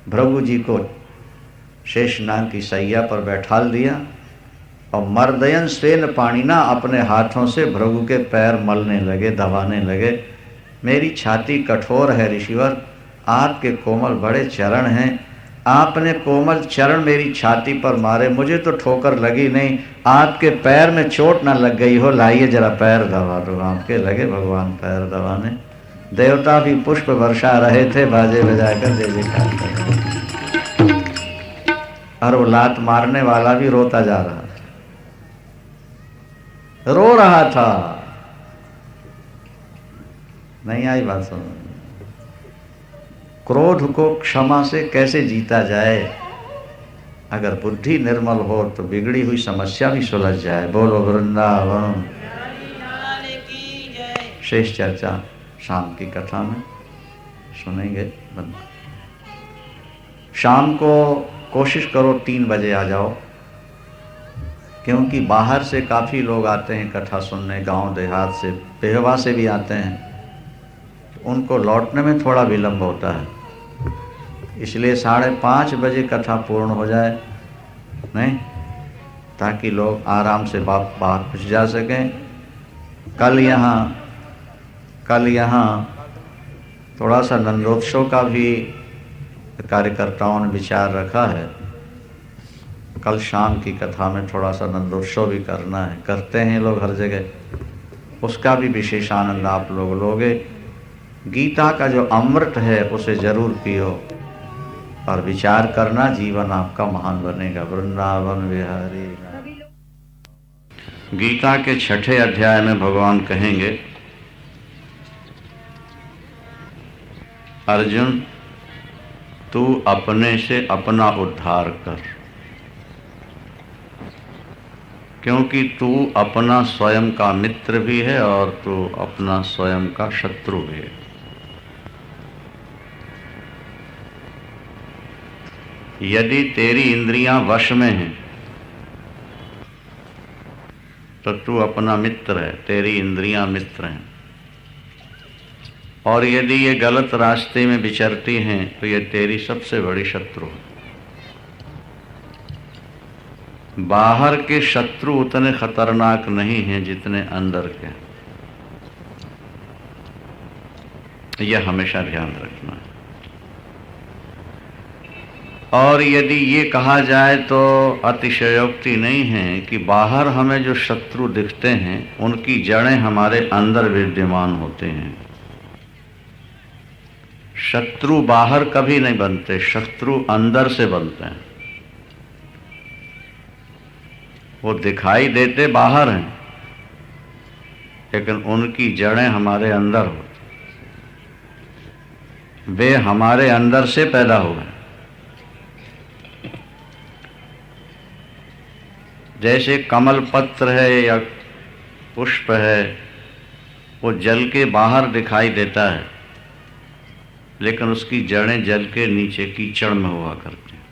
भृगु जी को शेषनाग की सैया पर बैठाल दिया और मर्दयन स्वेन पाणिना अपने हाथों से भृगु के पैर मलने लगे, दबाने लगे। मेरी छाती कठोर है ऋषिवर, आपके कोमल बड़े चरण हैं, आपने कोमल चरण मेरी छाती पर मारे, मुझे तो ठोकर लगी नहीं, आपके पैर में चोट ना लग गई हो, लाइए जरा पैर दबा दो। आपके लगे भगवान पैर दबाने। देवता भी पुष्प वर्षा रहे थे, बाजे बजाकर जय जयकार कर रहे। और वो लात मारने वाला भी रोता जा रहा था, रो रहा था। नहीं आई बात समझ? क्रोध को क्षमा से कैसे जीता जाए? अगर बुद्धि निर्मल हो तो बिगड़ी हुई समस्या भी सुलझ जाए। बोलो वृंदावन। शेष चर्चा शाम की कथा में सुनेंगे। शाम को कोशिश करो 3 बजे आ जाओ। क्योंकि बाहर से काफ़ी लोग आते हैं कथा सुनने, गांव देहात से, पेहवा से भी आते हैं, तो उनको लौटने में थोड़ा विलम्ब होता है। इसलिए 5:30 बजे कथा पूर्ण हो जाए, नहीं, ताकि लोग आराम से वापस जा सकें। कल यहाँ थोड़ा सा नंदोत्सव का भी कार्यकर्ताओं ने विचार रखा है। कल शाम की कथा में थोड़ा सा नंदोत्सव भी करना है, करते हैं लोग हर जगह, उसका भी विशेष आनंद आप लोग लोगे। गीता का जो अमृत है उसे जरूर पियो और विचार करना, जीवन आपका महान बनेगा। वृंदावन विहारी। गीता के 6ठे अध्याय में भगवान कहेंगे, अर्जुन तू अपने से अपना उद्धार कर, क्योंकि तू अपना स्वयं का मित्र भी है और तू अपना स्वयं का शत्रु भी है। यदि तेरी इंद्रियां वश में हैं तो तू अपना मित्र है, तेरी इंद्रियां मित्र हैं। और यदि ये गलत रास्ते में विचरती हैं तो ये तेरी सबसे बड़ी शत्रु है। बाहर के शत्रु उतने खतरनाक नहीं हैं जितने अंदर के, यह हमेशा ध्यान रखना है। और यदि ये कहा जाए तो अतिशयोक्ति नहीं है कि बाहर हमें जो शत्रु दिखते हैं उनकी जड़ें हमारे अंदर विद्यमान होते हैं। शत्रु बाहर कभी नहीं बनते, शत्रु अंदर से बनते हैं। वो दिखाई देते बाहर हैं लेकिन उनकी जड़ें हमारे अंदर होती, वे हमारे अंदर से पैदा हुए। जैसे कमल पत्र है या पुष्प है, वो जल के बाहर दिखाई देता है लेकिन उसकी जड़ें जल के नीचे कीचड़ में हुआ करती हैं।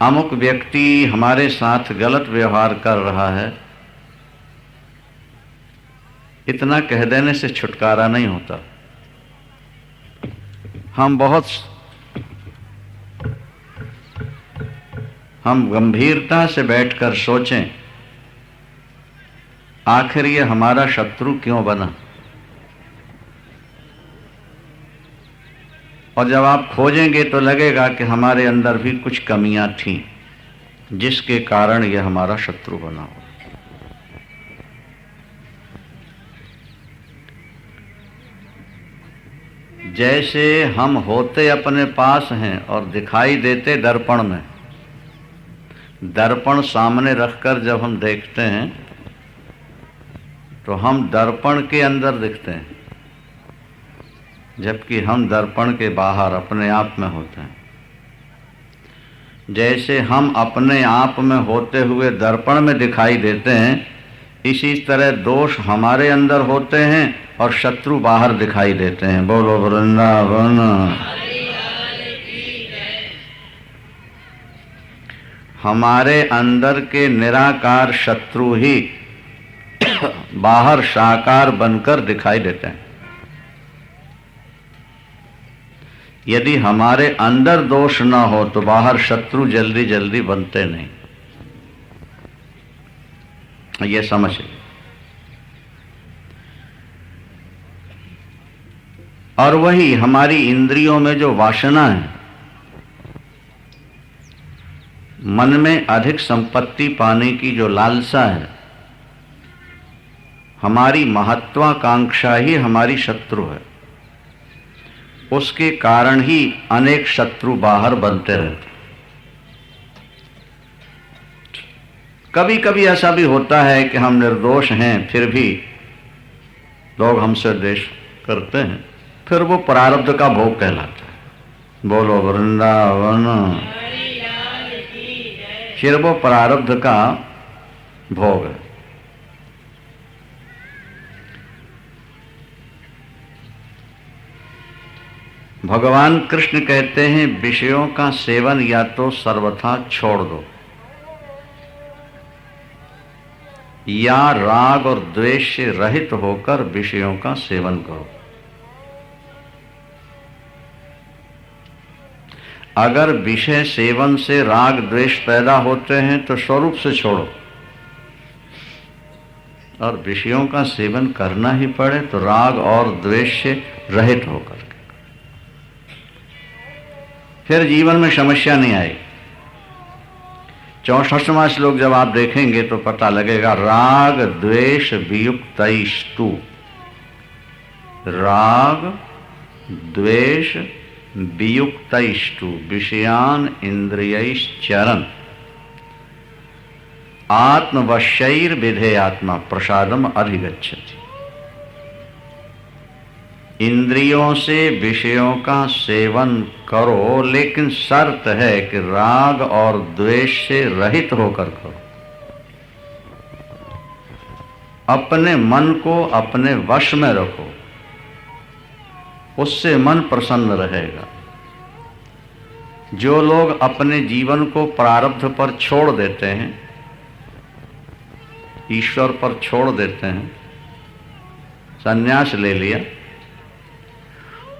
अमुक व्यक्ति हमारे साथ गलत व्यवहार कर रहा है, इतना कह देने से छुटकारा नहीं होता। हम गंभीरता से बैठकर सोचें, आखिर ये हमारा शत्रु क्यों बना। और जब आप खोजेंगे तो लगेगा कि हमारे अंदर भी कुछ कमियां थीं जिसके कारण यह हमारा शत्रु बना हो। जैसे हम होते अपने पास हैं और दिखाई देते दर्पण में। दर्पण सामने रखकर जब हम देखते हैं तो हम दर्पण के अंदर दिखते हैं, जबकि हम दर्पण के बाहर अपने आप में होते हैं। जैसे हम अपने आप में होते हुए दर्पण में दिखाई देते हैं, इसी तरह दोष हमारे अंदर होते हैं और शत्रु बाहर दिखाई देते हैं। बोलो वृंदावन। हमारे अंदर के निराकार शत्रु ही बाहर साकार बनकर दिखाई देते हैं। यदि हमारे अंदर दोष न हो तो बाहर शत्रु जल्दी जल्दी बनते नहीं, ये समझ। और वही हमारी इंद्रियों में जो वासना है, मन में अधिक संपत्ति पाने की जो लालसा है, हमारी महत्वाकांक्षा ही हमारी शत्रु है। उसके कारण ही अनेक शत्रु बाहर बनते रहते। कभी कभी ऐसा भी होता है कि हम निर्दोष हैं फिर भी लोग हमसे द्वेष करते हैं, फिर वो प्रारब्ध का भोग कहलाता है। बोलो वृंदावन। फिर वो प्रारब्ध का भोग है। भगवान कृष्ण कहते हैं विषयों का सेवन या तो सर्वथा छोड़ दो, या राग और द्वेष से रहित होकर विषयों का सेवन करो। अगर विषय सेवन से राग द्वेष पैदा होते हैं तो स्वरूप से छोड़ो, और विषयों का सेवन करना ही पड़े तो राग और द्वेष से रहित होकर के, फिर जीवन में समस्या नहीं आएगी। 64वां श्लोक जब आप देखेंगे तो पता लगेगा, राग द्वेष वियुक्तैस्तु, राग द्वेष वियुक्तैस्तु विषयान इंद्रियैश्चरन् आत्मवशैर्विधेयात्मा प्रसादम अधिगच्छति। इंद्रियों से विषयों का सेवन करो, लेकिन शर्त है कि राग और द्वेष से रहित होकर करो। अपने मन को अपने वश में रखो, उससे मन प्रसन्न रहेगा। जो लोग अपने जीवन को प्रारब्ध पर छोड़ देते हैं, ईश्वर पर छोड़ देते हैं, संन्यास ले लिया,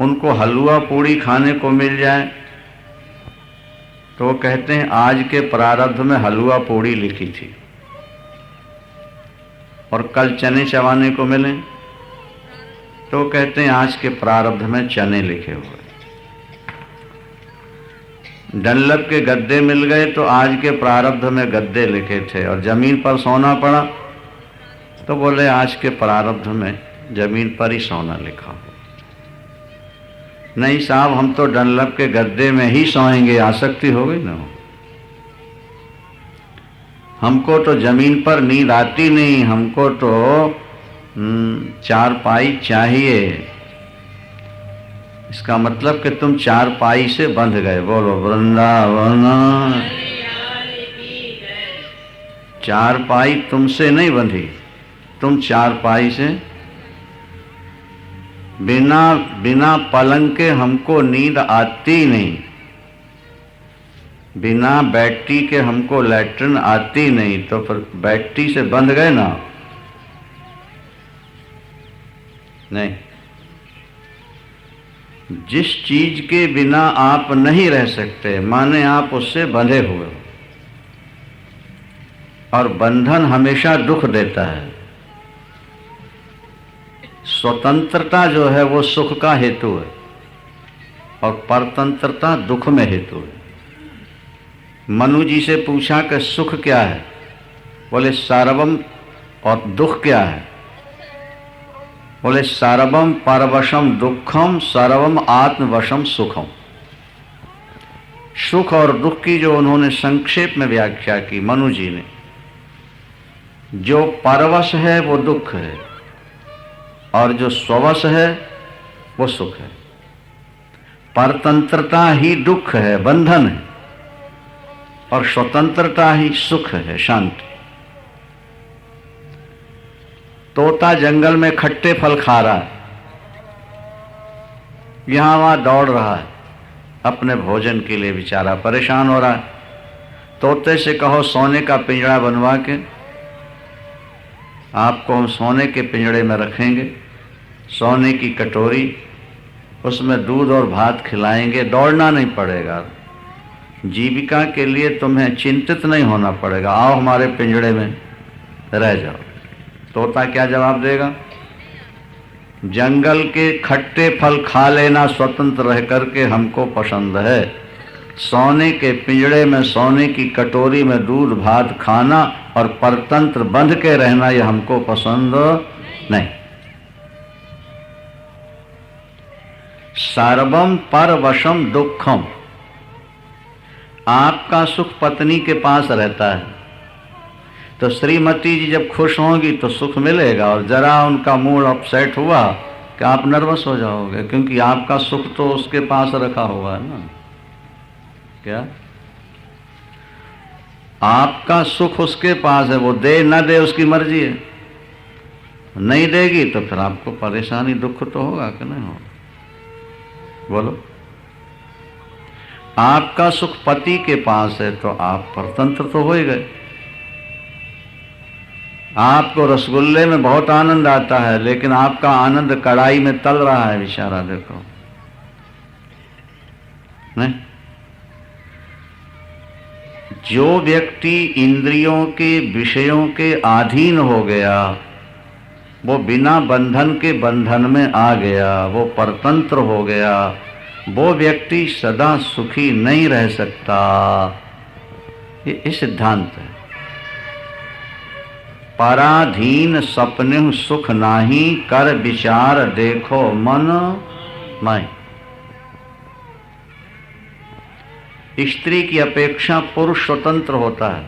उनको हलवा पूड़ी खाने को मिल जाए तो वो कहते हैं आज के प्रारब्ध में हलवा पूड़ी लिखी थी, और कल चने चबाने को मिले तो कहते हैं आज के प्रारब्ध में चने लिखे हुए। डनलप के गद्दे मिल गए तो आज के प्रारब्ध में गद्दे लिखे थे, और जमीन पर सोना पड़ा तो बोले आज के प्रारब्ध में जमीन पर ही सोना लिखा हो। नहीं साहब, हम तो डनलप के गद्दे में ही सोएंगे, आसक्ति हो गई ना। हमको तो जमीन पर नींद आती नहीं, हमको तो चारपाई चाहिए। इसका मतलब कि तुम चारपाई से बंध गए। बोलो वृंदावन। चारपाई तुमसे नहीं बंधी, तुम चारपाई से। बिना पलंग के हमको नींद आती नहीं, बिना बैटरी के हमको लैट्रिन आती नहीं, तो फिर बैटरी से बंध गए ना। नहीं, जिस चीज के बिना आप नहीं रह सकते माने आप उससे बंधे हुए हो, और बंधन हमेशा दुख देता है। स्वतंत्रता जो है वो सुख का हेतु है, और परतंत्रता दुख में हेतु है। मनु जी से पूछा कि सुख क्या है, बोले सर्वम, और दुख क्या है, बोले सर्वम परवशम दुखम सर्वम आत्मवशम सुखम। सुख और दुख की जो उन्होंने संक्षेप में व्याख्या की मनु जी ने, जो परवश है वो दुख है, और जो स्ववश है वो सुख है। परतंत्रता ही दुख है, बंधन है, और स्वतंत्रता ही सुख है, शांति। तोता जंगल में खट्टे फल खा रहा है, यहां वहां दौड़ रहा है अपने भोजन के लिए, बेचारा परेशान हो रहा है। तोते से कहो सोने का पिंजरा बनवा के आपको हम सोने के पिंजरे में रखेंगे, सोने की कटोरी, उसमें दूध और भात खिलाएंगे, दौड़ना नहीं पड़ेगा, जीविका के लिए तुम्हें चिंतित नहीं होना पड़ेगा, आओ हमारे पिंजरे में रह जाओ। तोता क्या जवाब देगा? जंगल के खट्टे फल खा लेना स्वतंत्र रह करके हमको पसंद है, सोने के पिंजड़े में सोने की कटोरी में दूध भात खाना और परतंत्र बंध के रहना यह हमको पसंद नहीं। सर्वम परवशम दुखम, आपका सुख पत्नी के पास रहता है, तो श्रीमती जी जब खुश होंगी तो सुख मिलेगा, और जरा उनका मूड अपसेट हुआ कि आप नर्वस हो जाओगे, क्योंकि आपका सुख तो उसके पास रखा हुआ है ना। क्या आपका सुख उसके पास है, वो दे न दे उसकी मर्जी है, नहीं देगी तो फिर आपको परेशानी दुख तो होगा कि नहीं होगा? बोलो। आपका सुख पति के पास है तो आप परतंत्र तो हो ही गए। आपको रसगुल्ले में बहुत आनंद आता है, लेकिन आपका आनंद कढ़ाई में तल रहा है बेचारा, देखो नहीं। जो व्यक्ति इंद्रियों के विषयों के अधीन हो गया, वो बिना बंधन के बंधन में आ गया, वो परतंत्र हो गया, वो व्यक्ति सदा सुखी नहीं रह सकता। ये सिद्धांत है। पराधीन सपने सुख नाही, कर विचार देखो मन माई। स्त्री की अपेक्षा पुरुष स्वतंत्र होता है,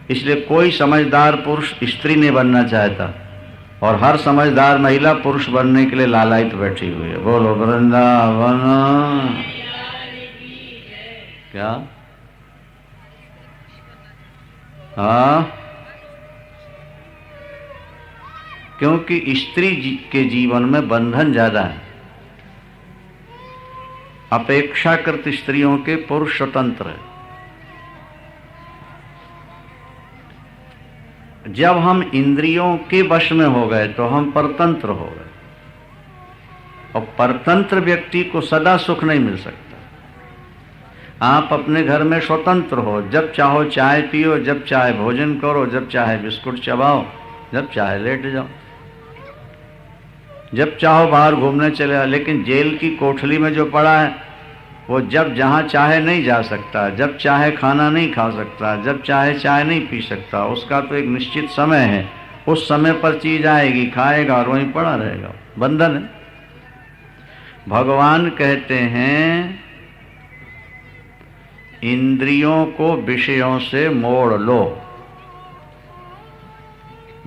इसलिए कोई समझदार पुरुष स्त्री नहीं बनना चाहता, और हर समझदार महिला पुरुष बनने के लिए लालायित बैठी हुई है। बोलो वृंदावन। क्या? हाँ, क्योंकि स्त्री के जीवन में बंधन ज्यादा है। अपेक्षाकृत स्त्रियों के पुरुष स्वतंत्र है। जब हम इंद्रियों के वश में हो गए तो हम परतंत्र हो गए, और परतंत्र व्यक्ति को सदा सुख नहीं मिल सकता। आप अपने घर में स्वतंत्र हो, जब चाहो चाय पियो, जब चाहे भोजन करो, जब चाहे बिस्कुट चबाओ, जब चाहे लेट जाओ, जब चाहो बाहर घूमने चले जाओ। लेकिन जेल की कोठरी में जो पड़ा है, वो जब जहाँ चाहे नहीं जा सकता, जब चाहे खाना नहीं खा सकता, जब चाहे चाय नहीं पी सकता। उसका तो एक निश्चित समय है, उस समय पर चीज आएगी, खाएगा और वहीं पड़ा रहेगा। बंधन है। भगवान कहते हैं इंद्रियों को विषयों से मोड़ लो,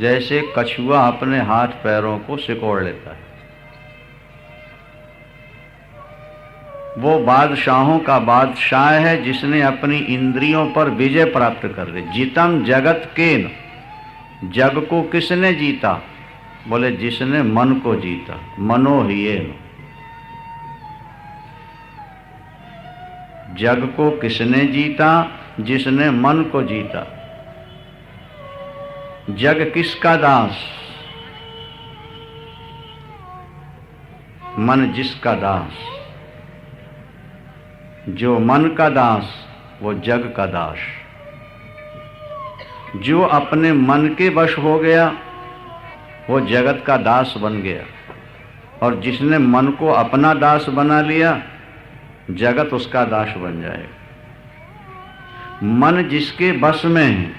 जैसे कछुआ अपने हाथ पैरों को सिकोड़ लेता है। वो बादशाहों का बादशाह है जिसने अपनी इंद्रियों पर विजय प्राप्त कर ली। जीतम जगत केन, जग को किसने जीता? बोले जिसने मन को जीता। मनो हियेन, जग को किसने जीता? जिसने मन को जीता। जग किसका दास? मन जिसका दास। जो मन का दास वो जग का दास। जो अपने मन के वश हो गया वो जगत का दास बन गया, और जिसने मन को अपना दास बना लिया जगत उसका दास बन जाएगा। मन जिसके बस में है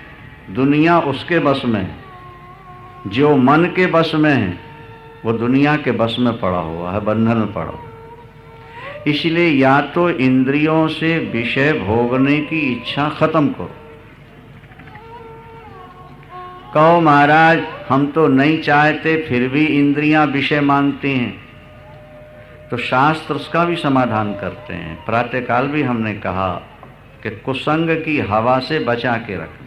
दुनिया उसके बस में है। जो मन के बस में है वो दुनिया के बस में पड़ा हुआ है, बंधन में पड़ा हुआ। इसलिए या तो इंद्रियों से विषय भोगने की इच्छा खत्म करो। कहो महाराज हम तो नहीं चाहते फिर भी इंद्रियां विषय मांगती हैं, तो शास्त्र उसका भी समाधान करते हैं। प्रातःकाल भी हमने कहा कि कुसंग की हवा से बचा के रखना।